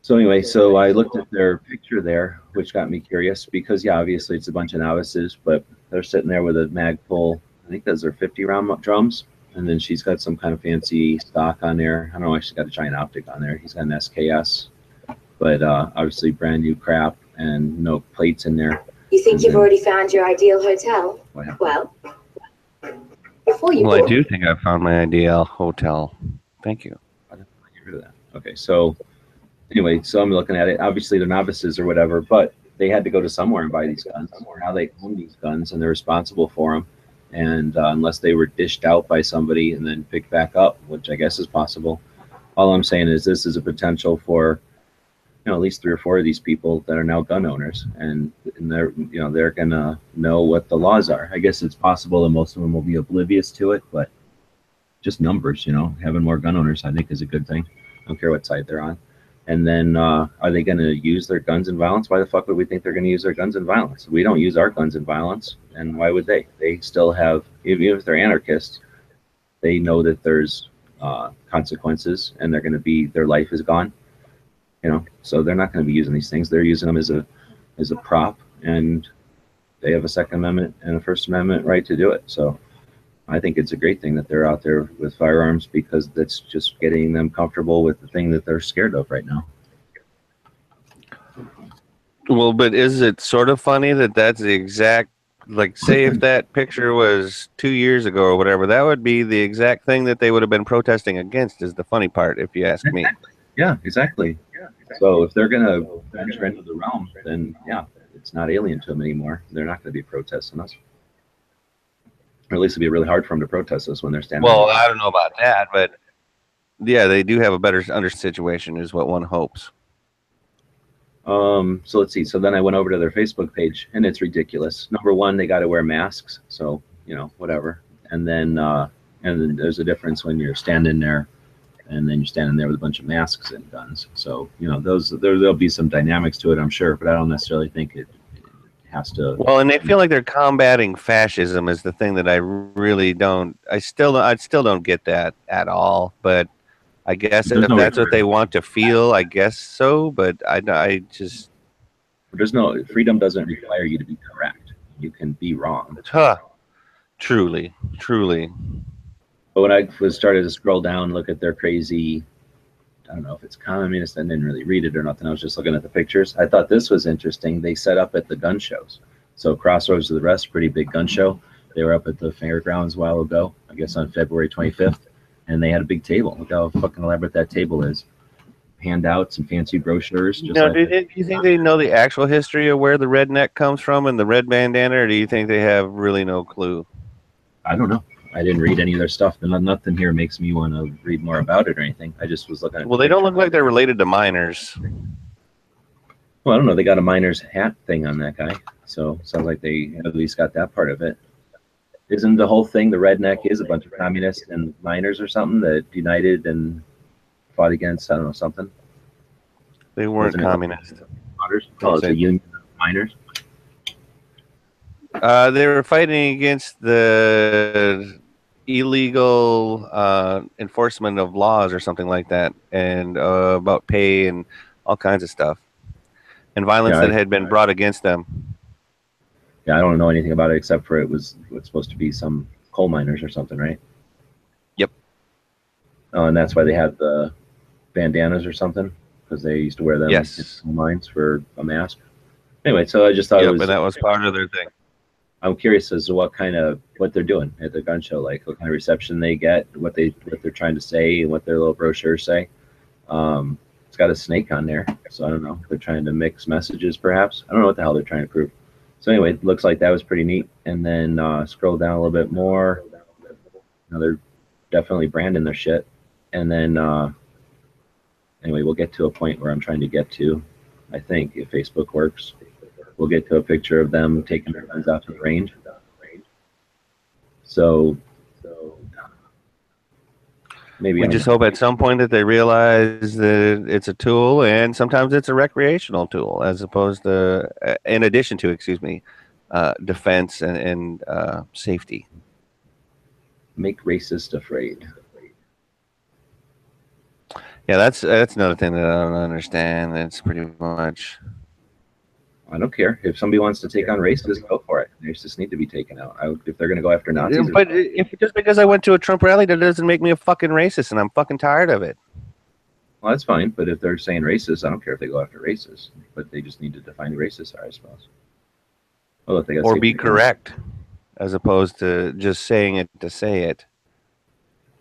So anyway, so I looked at their picture there, which got me curious because, yeah, obviously it's a bunch of novices, but they're sitting there with a Magpul. I think those are 50-round drums. And then she's got some kind of fancy stock on there. I don't know, she's got a giant optic on there. He's got an SKS, but obviously brand new crap and no plates in there. You think you've already found your ideal hotel? Well, before you I do think I found my ideal hotel. Thank you. I didn't get rid of that. Okay, so anyway, so I'm looking at it. Obviously, they're novices or whatever, but they had to go to somewhere and buy these guns. Now they own these guns and they're responsible for them. And unless they were dished out by somebody and then picked back up, which I guess is possible, all I'm saying is this is a potential for, you know, at least 3 or 4 of these people that are now gun owners, and they're, you know, they're gonna know what the laws are. I guess it's possible that most of them will be oblivious to it, but just numbers, you know, having more gun owners, I think, is a good thing. I don't care what side they're on. And then are they going to use their guns in violence? Why the fuck would we think they're going to use their guns in violence? We don't use our guns in violence, and why would they? They still have, even if they're anarchists, they know that there's consequences, and they're going to be, their life is gone. You know, so they're not going to be using these things. They're using them as a prop, and they have a Second Amendment and a First Amendment right to do it. So I think it's a great thing that they're out there with firearms, because that's just getting them comfortable with the thing that they're scared of right now. Well, but is it sort of funny that that's the exact, like, say if that picture was 2 years ago or whatever, that would be the exact thing that they would have been protesting against, is the funny part, if you ask me. Yeah, exactly. So if they're going to venture into the realm, then yeah, it's not alien to them anymore. They're not going to be protesting us. Or at least it'd be really hard for them to protest us when they're standing. Well, I don't know about that, but yeah, they do have a better under situation, is what one hopes. So let's see. So then I went over to their Facebook page, and it's ridiculous. Number one, they got to wear masks. So, you know, whatever. And then there's a difference when you're standing there, and then you're standing there with a bunch of masks and guns. So, you know, there'll be some dynamics to it, I'm sure, but I don't necessarily think it has to. Well, and they feel like they're combating fascism is the thing that I really don't. I still don't get that at all. But I guess if that's what they want to feel, I guess so. But I just. There's no, freedom doesn't require you to be correct. You can be wrong. Huh. Truly. But when I was started to scroll down, look at their crazy, I don't know if it's communist, I didn't really read it or nothing. I was just looking at the pictures. I thought this was interesting. They set up at the gun shows. So Crossroads of the Rest, pretty big gun show. They were up at the fairgrounds a while ago, I guess on February 25th, and they had a big table. Look how fucking elaborate that table is. Handouts and fancy brochures. Just Now, like do you think they know the actual history of where the redneck comes from and the red bandana, or do you think they have really no clue? I don't know. I didn't read any of their stuff. Nothing here makes me want to read more about it or anything. I just was looking at. Well, they don't look like they're related to miners. Well, I don't know. They got a miner's hat thing on that guy, so sounds like they at least got that part of it. Isn't the whole thing the redneck is a bunch of communists and miners or something that united and fought against, I don't know, something? They weren't Wasn't it communists. Oh, it's a union of miners. They were fighting against the illegal enforcement of laws or something like that, and about pay and all kinds of stuff, and violence that had been brought against them. Yeah, I don't know anything about it except for it was supposed to be some coal miners or something, right? Yep. Oh, and that's why they had the bandanas or something, because they used to wear them in coal mines for a mask. Anyway, so I just thought it was. But that was part of their thing. I'm curious as to what they're doing at the gun show, like what kind of reception they get, what they're trying to say, and what their little brochures say. It's got a snake on there, so I don't know. They're trying to mix messages, perhaps. I don't know what the hell they're trying to prove. So anyway, it looks like that was pretty neat. And then scroll down a little bit more. They're definitely branding their shit. And then anyway, we'll get to a point where I'm trying to get to. I think if Facebook works, we'll get to a picture of them taking their guns out to the range. So maybe we just hope at some point that they realize that it's a tool, and sometimes it's a recreational tool, as opposed to, in addition to, defense and safety. Make racists afraid. Yeah, that's another thing that I don't understand. It's pretty much. I don't care. If somebody wants to take on racists, go for it. Racists need to be taken out. If they're going to go after Nazis. But just because I went to a Trump rally, that doesn't make me a fucking racist, and I'm fucking tired of it. Well, that's fine. But if they're saying racist, I don't care if they go after racists. But they just need to define who racists are, I suppose. Well, if they got or be correct, as opposed to just saying it to say it.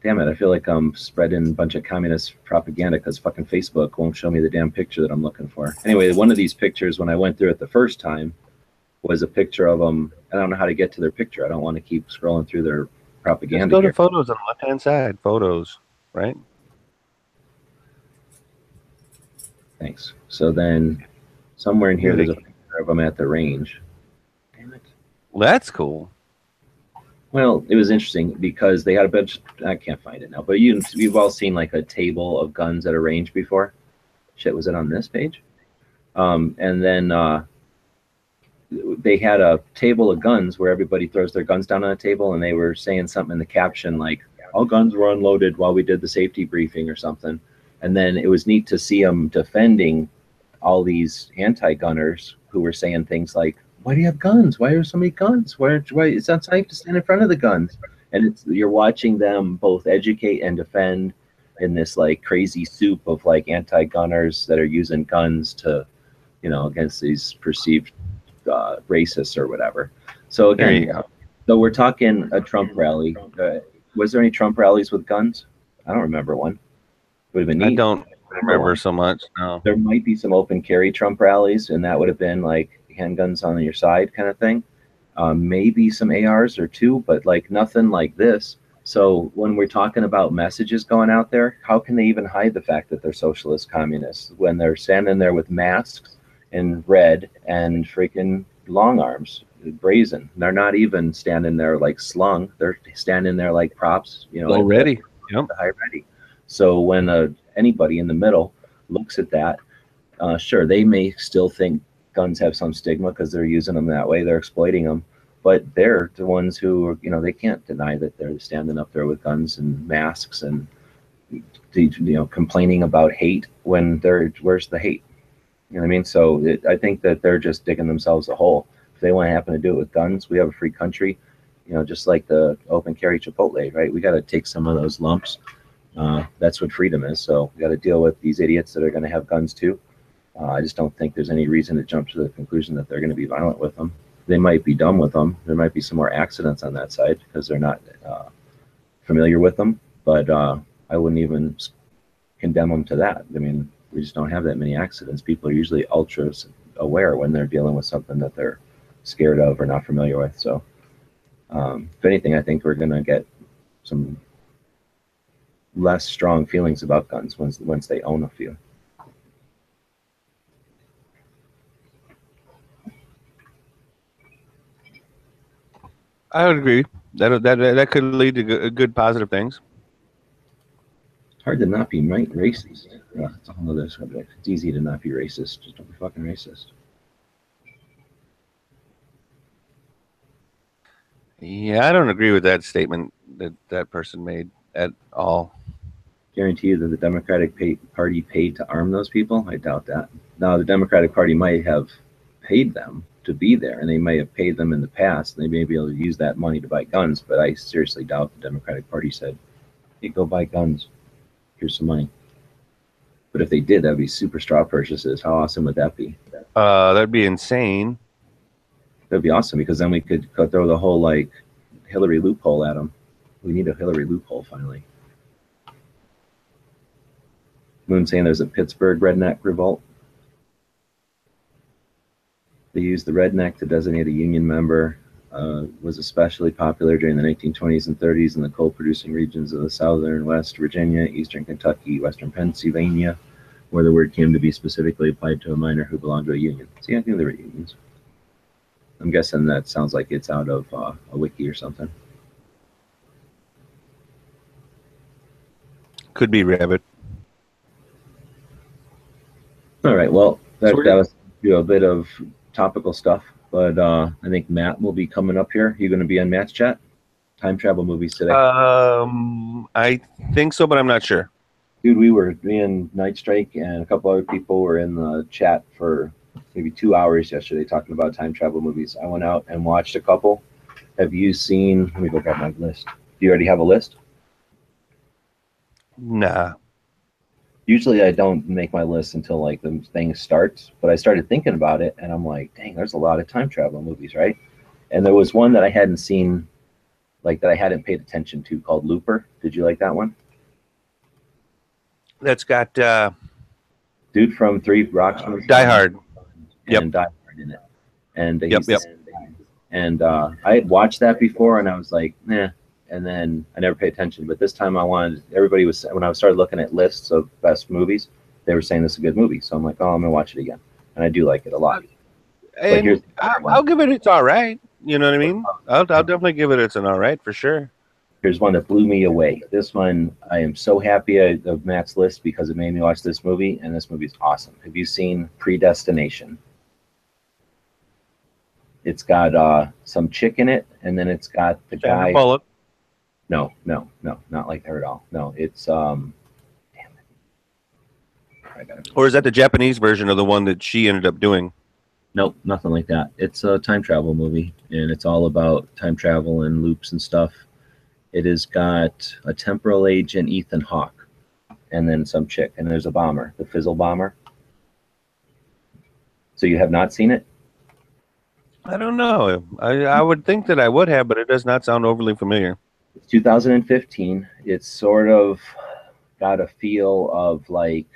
Damn it, I feel like I'm spreading a bunch of communist propaganda because fucking Facebook won't show me the damn picture that I'm looking for. Anyway, one of these pictures, when I went through it the first time, was a picture of them. I don't know how to get to their picture. I don't want to keep scrolling through their propaganda. Just go to photos on the left-hand side. Photos, right? Thanks. So then somewhere in here, there's a picture of them at the range. Damn it. Well, that's cool. Well, it was interesting because they had a bunch. I can't find it now, but you've all seen like a table of guns at a range before. Shit, was it on this page? And then they had a table of guns where everybody throws their guns down on a table, and they were saying something in the caption like, "All guns were unloaded while we did the safety briefing" or something. And then it was neat to see them defending all these anti-gunners who were saying things like, "Why do you have guns? Why are so many guns? Why it's not safe to stand in front of the guns?" And you're watching them both educate and defend in this like crazy soup of like anti-gunners that are using guns to, against these perceived racists or whatever. So again, so we're talking a Trump rally. Was there any Trump rallies with guns? I don't remember one. Would have been neat. I don't remember so much. No. There might be some open carry Trump rallies, and that would have been like handguns on your side kind of thing. Maybe some ARs or two, but like nothing like this. So when we're talking about messages going out there, how can they even hide the fact that they're socialist communists when they're standing there with masks in red and freaking long arms, brazen? They're not even standing there like slung. They're standing there like props, already. Yep. High ready. So when anybody in the middle looks at that, sure, they may still think guns have some stigma because they're using them that way. They're exploiting them. But they're the ones who are, they can't deny that they're standing up there with guns and masks and, complaining about hate when where's the hate? You know what I mean? So I think that they're just digging themselves a hole. If they want to happen to do it with guns, we have a free country. You know, just like the open carry Chipotle, right? We got to take some of those lumps. That's what freedom is. So we got to deal with these idiots that are going to have guns too. I just don't think there's any reason to jump to the conclusion that they're going to be violent with them. They might be dumb with them. There might be some more accidents on that side because they're not familiar with them. But I wouldn't even condemn them to that. I mean, we just don't have that many accidents. People are usually ultra aware when they're dealing with something that they're scared of or not familiar with. So if anything, I think we're going to get some less strong feelings about guns once they own a few. I would agree. That could lead to good positive things. Hard to not be racist. It's a whole other subject. It's easy to not be racist. Just don't be fucking racist. Yeah, I don't agree with that statement that person made at all. Guarantee you that the Democratic Party paid to arm those people? I doubt that. Now, the Democratic Party might have paid them to be there, and they may have paid them in the past, and they may be able to use that money to buy guns, but I seriously doubt the Democratic Party said, hey, go buy guns. Here's some money. But if they did, that'd be super straw purchases. How awesome would that be? That'd be insane. That'd be awesome because then we could throw the whole like Hillary loophole at them. We need a Hillary loophole finally. Moon saying there's a Pittsburgh redneck revolt. They used the redneck to designate a Union member. Was especially popular during the 1920s and 30s in the coal-producing regions of the southern West Virginia, eastern Kentucky, western Pennsylvania, where the word came to be specifically applied to a miner who belonged to a union. See, I knew there were unions. I'm guessing that sounds like it's out of a wiki or something. Could be Rabbit. All right, well, that was a bit of topical stuff, but I think Matt will be coming up here. You going to be on Matt's chat? Time travel movies today. I think so, but I'm not sure. Dude, me and Night Strike and a couple other people were in the chat for maybe 2 hours yesterday talking about time travel movies. I went out and watched a couple. Have you seen, let me go grab my list. Do you already have a list? Nah. Usually I don't make my list until like the thing starts, but I started thinking about it and I'm like, dang, there's a lot of time travel movies, right? And there was one that I hadn't seen, like that I hadn't paid attention to called Looper. Did you like that one? That's got dude from Three Rocks. Die Hard. And Die Hard in it. And yep. And I had watched that before and I was like, nah. And then I never paid attention. But this time I wanted, everybody was, when I started looking at lists of best movies, they were saying this is a good movie. So I'm like, oh, I'm going to watch it again. And I do like it a lot. And I'll give it, it's all right. You know what I mean? I'll definitely give it, it's an all right for sure. Here's one that blew me away. This one, I am so happy of Matt's list because it made me watch this movie. And this movie is awesome. Have you seen Predestination? It's got some chick in it. And then it's got the guy. Bullock. No, not like her at all. No, it's damn it. Or is that the Japanese version of the one that she ended up doing? Nope, nothing like that. It's a time travel movie, and it's all about time travel and loops and stuff. It has got a temporal agent, Ethan Hawke, and then some chick, and there's a bomber, the Fizzle bomber. So you have not seen it? I don't know. I would think that I would have, but it does not sound overly familiar. It's 2015. It's sort of got a feel of like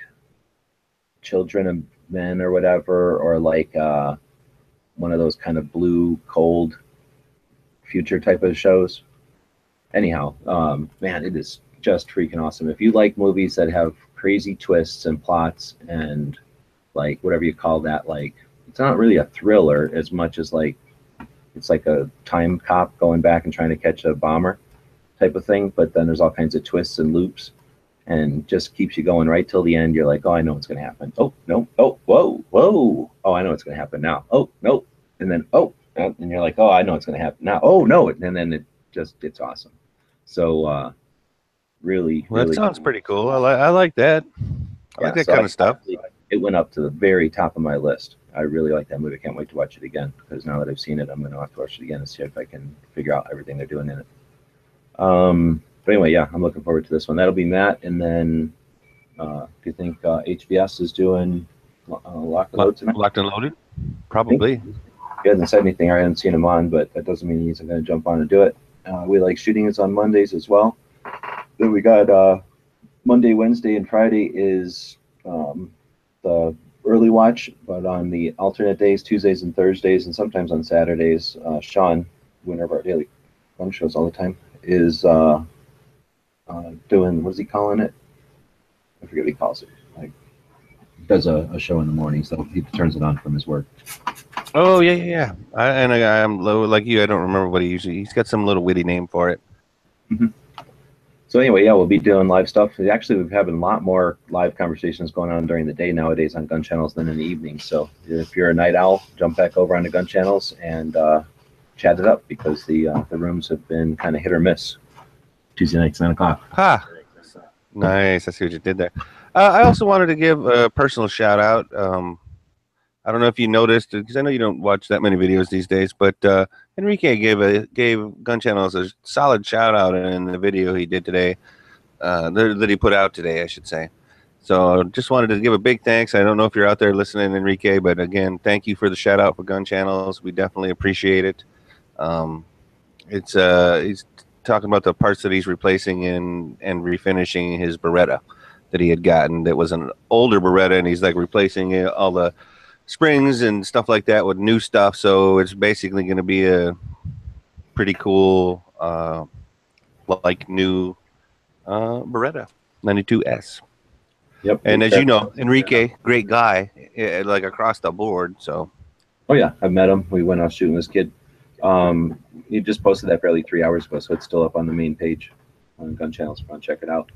Children of Men or whatever, or like one of those kind of blue, cold future type of shows. Anyhow, man, it is just freaking awesome. If you like movies that have crazy twists and plots and like whatever you call that, like it's not really a thriller as much as like it's like a time cop going back and trying to catch a bomber type of thing, but then there's all kinds of twists and loops and just keeps you going right till the end. You're like, oh, I know what's going to happen. Oh, no. Oh, whoa. Oh, I know what's going to happen now. Oh, no. And then, oh, and you're like, oh, I know what's going to happen now. Oh, no. And then it's awesome. So really, well, that sounds pretty cool. I like that. I like that kind of stuff. It went up to the very top of my list. I really like that movie. I can't wait to watch it again, because now that I've seen it, I'm going to have to watch it again and see if I can figure out everything they're doing in it. But anyway, yeah, I'm looking forward to this one. That'll be Matt, and then do you think HBS is doing Locked and Loaded tonight? Locked and Loaded? Probably. He hasn't said anything. I haven't seen him on, but that doesn't mean he's going to jump on and do it. We like shooting is on Mondays as well. Then we got Monday, Wednesday, and Friday is the early watch, but on the alternate days, Tuesdays and Thursdays, and sometimes on Saturdays, Sean, winner of our daily fun shows all the time, is doing, what is he calling it? I forget what he calls it. Like, does a show in the morning, so he turns it on from his work. Oh yeah. I'm low like you. I don't remember what he's got some little witty name for it. Mm-hmm. So anyway, yeah, we'll be doing live stuff. Actually, we've having a lot more live conversations going on during the day nowadays on gun channels than in the evening. So if you're a night owl, jump back over on the gun channels and chat it up, because the rooms have been kind of hit or miss. Tuesday nights, 9 o'clock. Ha! Nice. I see what you did there. I also wanted to give a personal shout out. I don't know if you noticed, because I know you don't watch that many videos these days, but Enrique gave Gun Channels a solid shout out in the video he did today, that he put out today, I should say. So just wanted to give a big thanks. I don't know if you're out there listening, Enrique, but again, thank you for the shout out for Gun Channels. We definitely appreciate it. He's talking about the parts that he's replacing and refinishing his Beretta that he had gotten. That was an older Beretta, and he's like replacing all the springs and stuff like that with new stuff. So it's basically going to be a pretty cool, like new Beretta 92S. Yep. And as you know, Enrique, great guy, like across the board. So. Oh yeah, I've met him. We went out shooting this kid. He just posted that barely 3 hours ago, so it's still up on the main page on Gun Channels. Check it out.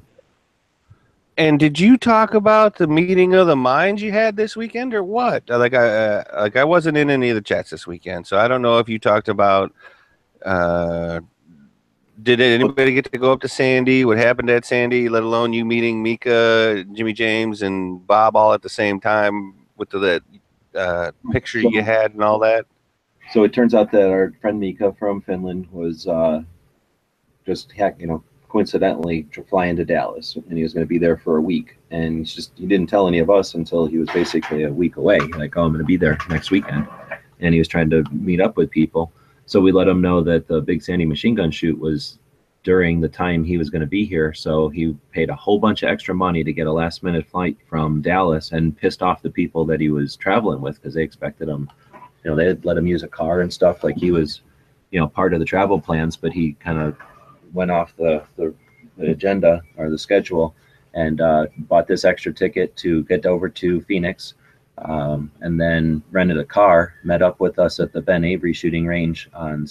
And did you talk about the meeting of the minds you had this weekend, or what? I wasn't in any of the chats this weekend, so I don't know if you talked about. Did anybody get to go up to Sandy? What happened at Sandy? Let alone you meeting Mika, Jimmy James, and Bob all at the same time with the picture you had and all that. So it turns out that our friend Mika from Finland was just coincidentally flying to Dallas, and he was going to be there for a week. And he didn't tell any of us until he was basically a week away. Like, oh, I'm going to be there next weekend, and he was trying to meet up with people. So we let him know that the Big Sandy machine gun shoot was during the time he was going to be here. So he paid a whole bunch of extra money to get a last minute flight from Dallas, and pissed off the people that he was traveling with, because they expected him. They had let him use a car and stuff, like he was, part of the travel plans, but he kind of went off the agenda or the schedule, and bought this extra ticket to get over to Phoenix, and then rented a car, met up with us at the Ben Avery shooting range on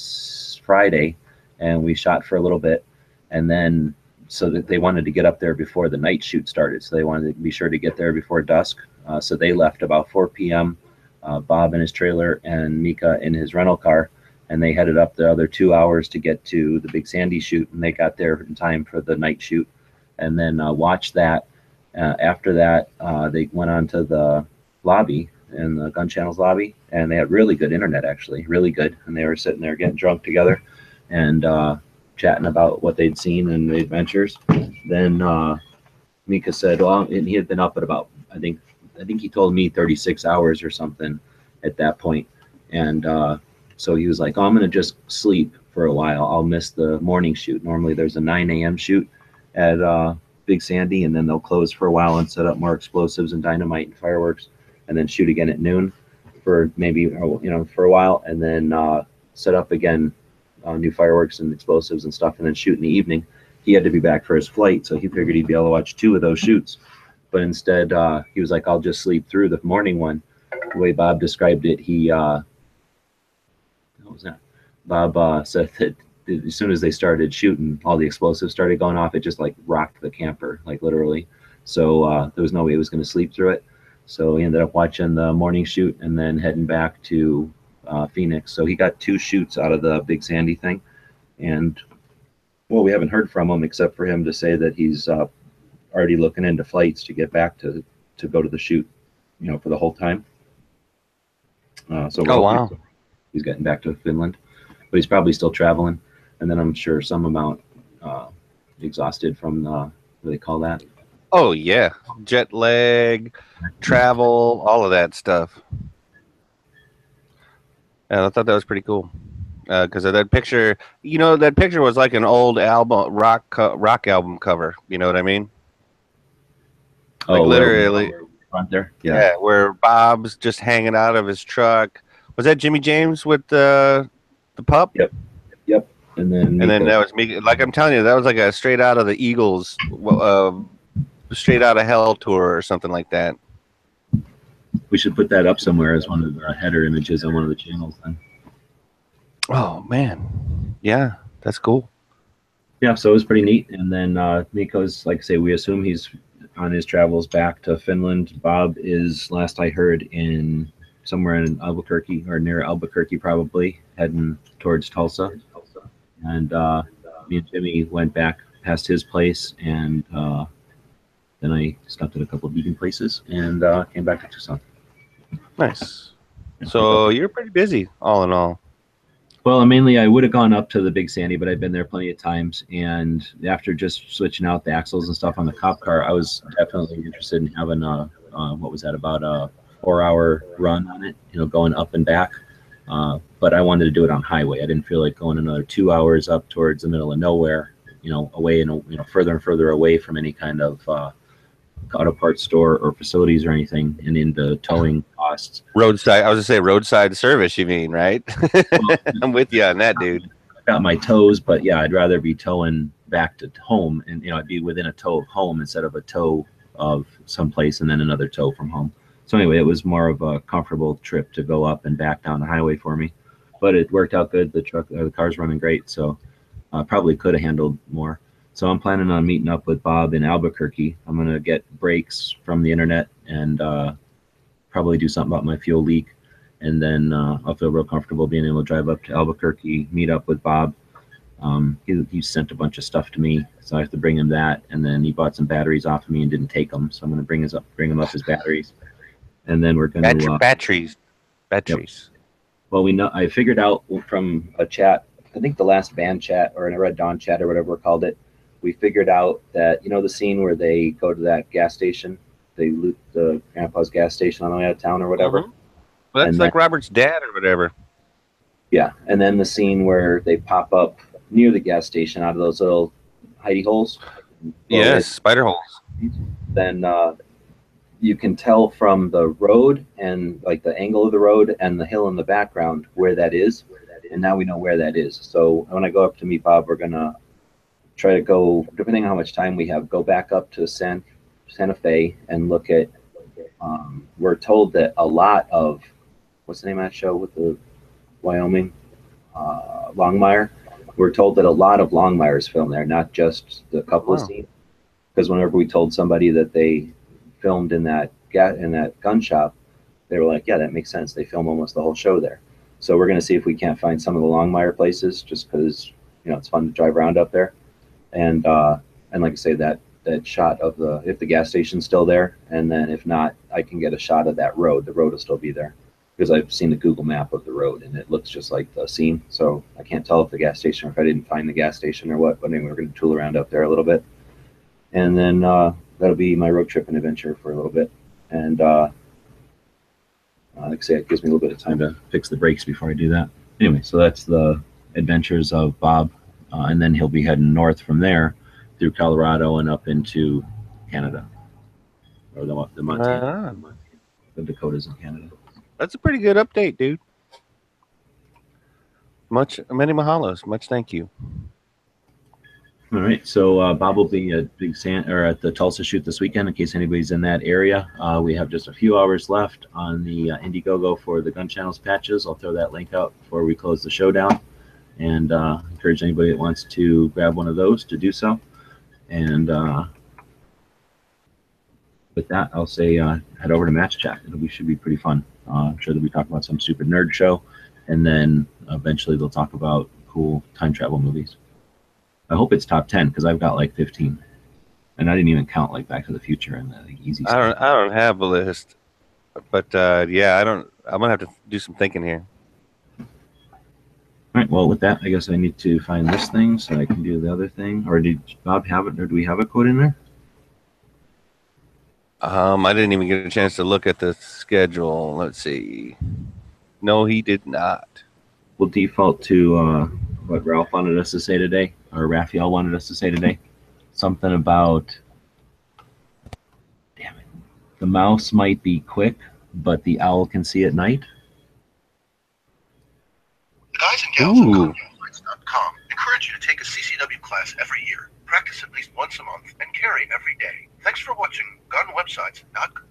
Friday, and we shot for a little bit, and then so that they wanted to get up there before the night shoot started, so they wanted to be sure to get there before dusk, so they left about 4 p.m. Bob in his trailer and Mika in his rental car, and they headed up the other 2 hours to get to the Big Sandy shoot, and they got there in time for the night shoot, and then watched that. After that, they went on to the lobby, in the Gun Channels lobby, and they had really good internet, actually, really good, and they were sitting there getting drunk together and chatting about what they'd seen and the adventures. Then Mika said, well, and he had been up at about, I think he told me 36 hours or something at that point. And so he was like, oh, I'm going to just sleep for a while. I'll miss the morning shoot. Normally there's a 9 a.m. shoot at Big Sandy, and then they'll close for a while and set up more explosives and dynamite and fireworks, and then shoot again at noon for maybe, for a while, and then set up again new fireworks and explosives and stuff, and then shoot in the evening. He had to be back for his flight, so he figured he'd be able to watch 2 of those shoots. But instead, he was like, I'll just sleep through the morning one. The way Bob described it, what was that? Bob said that as soon as they started shooting, all the explosives started going off. It just like rocked the camper, like literally. So there was no way he was going to sleep through it. So he ended up watching the morning shoot and then heading back to Phoenix. So he got 2 shoots out of the Big Sandy thing. And, well, we haven't heard from him except for him to say that he's already looking into flights to get back to go to the shoot, for the whole time. So Oh, wow. he's getting back to Finland, but he's probably still traveling. And then I'm sure some amount exhausted from what do they call that? Oh, yeah. Jet lag, travel, all of that stuff. Yeah, I thought that was pretty cool. Because of that picture, that picture was like an old album, rock album cover. You know what I mean? Like Oh, literally, front there. yeah, where Bob's just hanging out of his truck. Was that Jimmy James with the pup? Yep. And then That was me. Like I'm telling you, that was like a straight out of the Eagles, straight out of Hell tour or something like that. we should put that up somewhere as one of the header images on one of the channels then. Oh man, yeah, that's cool. Yeah, so it was pretty neat. And then Miko's, like I say, we assume he's on his travels back to Finland. Bob is, last I heard, in somewhere in Albuquerque or near Albuquerque, probably heading towards Tulsa. And me and Jimmy went back past his place, and then I stopped at a couple of vegan places and came back to Tucson. Nice. So you're pretty busy, all in all. Well, mainly I would have gone up to the Big Sandy, but I've been there plenty of times. And after just switching out the axles and stuff on the cop car, I was definitely interested in having what was that, about a 4-hour run on it, going up and back. But I wanted to do it on highway. I didn't feel like going another 2 hours up towards the middle of nowhere, away and further and further away from any kind of auto parts store or facilities or anything, and into towing costs. Roadside. I was gonna say roadside service. You mean, right? Well, I'm with you on that, dude. I've got my tows, but yeah, I'd rather be towing back to home, and I'd be within a tow of home instead of a tow of someplace and then another tow from home. So anyway, it was more of a comfortable trip to go up and back down the highway for me, but it worked out good. The car's running great, so probably could have handled more. So I'm planning on meeting up with Bob in Albuquerque. I'm going to get brakes from the internet and probably do something about my fuel leak. And then I'll feel real comfortable being able to drive up to Albuquerque, meet up with Bob. He sent a bunch of stuff to me, so I have to bring him that. And then he bought some batteries off of me and didn't take them. So I'm going to bring him up his batteries. And then we're going to... Batteries. Yep. Well, I figured out from a chat, I think the last band chat or in a Red Dawn chat or whatever we called it, we figured out that, the scene where they go to that gas station, they loot the grandpa's gas station on the way out of town or whatever. Mm-hmm. Well, that's like Robert's dad or whatever. Yeah. And then the scene where they pop up near the gas station out of those little hidey holes. Yes, spider holes. Then you can tell from the road and like the angle of the road and the hill in the background where that is. And now we know where that is. So when I go up to meet Bob, we're going to try to go, depending on how much time we have, go back up to Santa Fe and look at, we're told that a lot of, what's the name of that show with the Wyoming? Longmire. We're told that a lot of Longmire's filmed there, not just the couple of scenes. Because whenever we told somebody that they filmed in that gun shop, they were like, yeah, that makes sense. They film almost the whole show there. So we're going to see if we can't find some of the Longmire places, just because, it's fun to drive around up there. And like I say, that shot of if the gas station's still there, and then if not, I can get a shot of that road. The road will still be there because I've seen the Google map of the road and it looks just like the scene. So I can't tell if the gas station, or if I didn't find the gas station or what, but anyway, we're going to tool around up there a little bit. And then that'll be my road trip and adventure for a little bit. And like I say, it gives me a little bit of time to fix the brakes before I do that. Anyway, so that's the adventures of Bob. And then he'll be heading north from there through Colorado and up into Canada, or the Montana, the Dakotas in Canada. That's a pretty good update, dude. Many mahalos. Much thank you. All right, so Bob will be at at the Tulsa shoot this weekend. In case anybody's in that area, we have just a few hours left on the Indiegogo for the Gun Channels patches. I'll throw that link out before we close the show down. And encourage anybody that wants to grab one of those to do so. And with that, I'll say head over to Match Chat. Should be pretty fun. I'm sure that we talk about some stupid nerd show, and then eventually they'll talk about cool time travel movies. I hope it's top 10 because I've got like 15, and I didn't even count like Back to the Future and the easy stuff. I don't have a list, but yeah, I'm gonna have to do some thinking here. All right. Well, with that, I guess I need to find this thing so I can do the other thing. Or did Bob have it? Or do we have a code in there? I didn't even get a chance to look at the schedule. Let's see. No, he did not. We'll default to what Ralph wanted us to say today, or Raphael wanted us to say today. Something about, damn it, the mouse might be quick, but the owl can see at night. The guys and gals at GunWebsites.com encourage you to take a CCW class every year, practice at least once a month, and carry every day. Thanks for watching GunWebsites.com.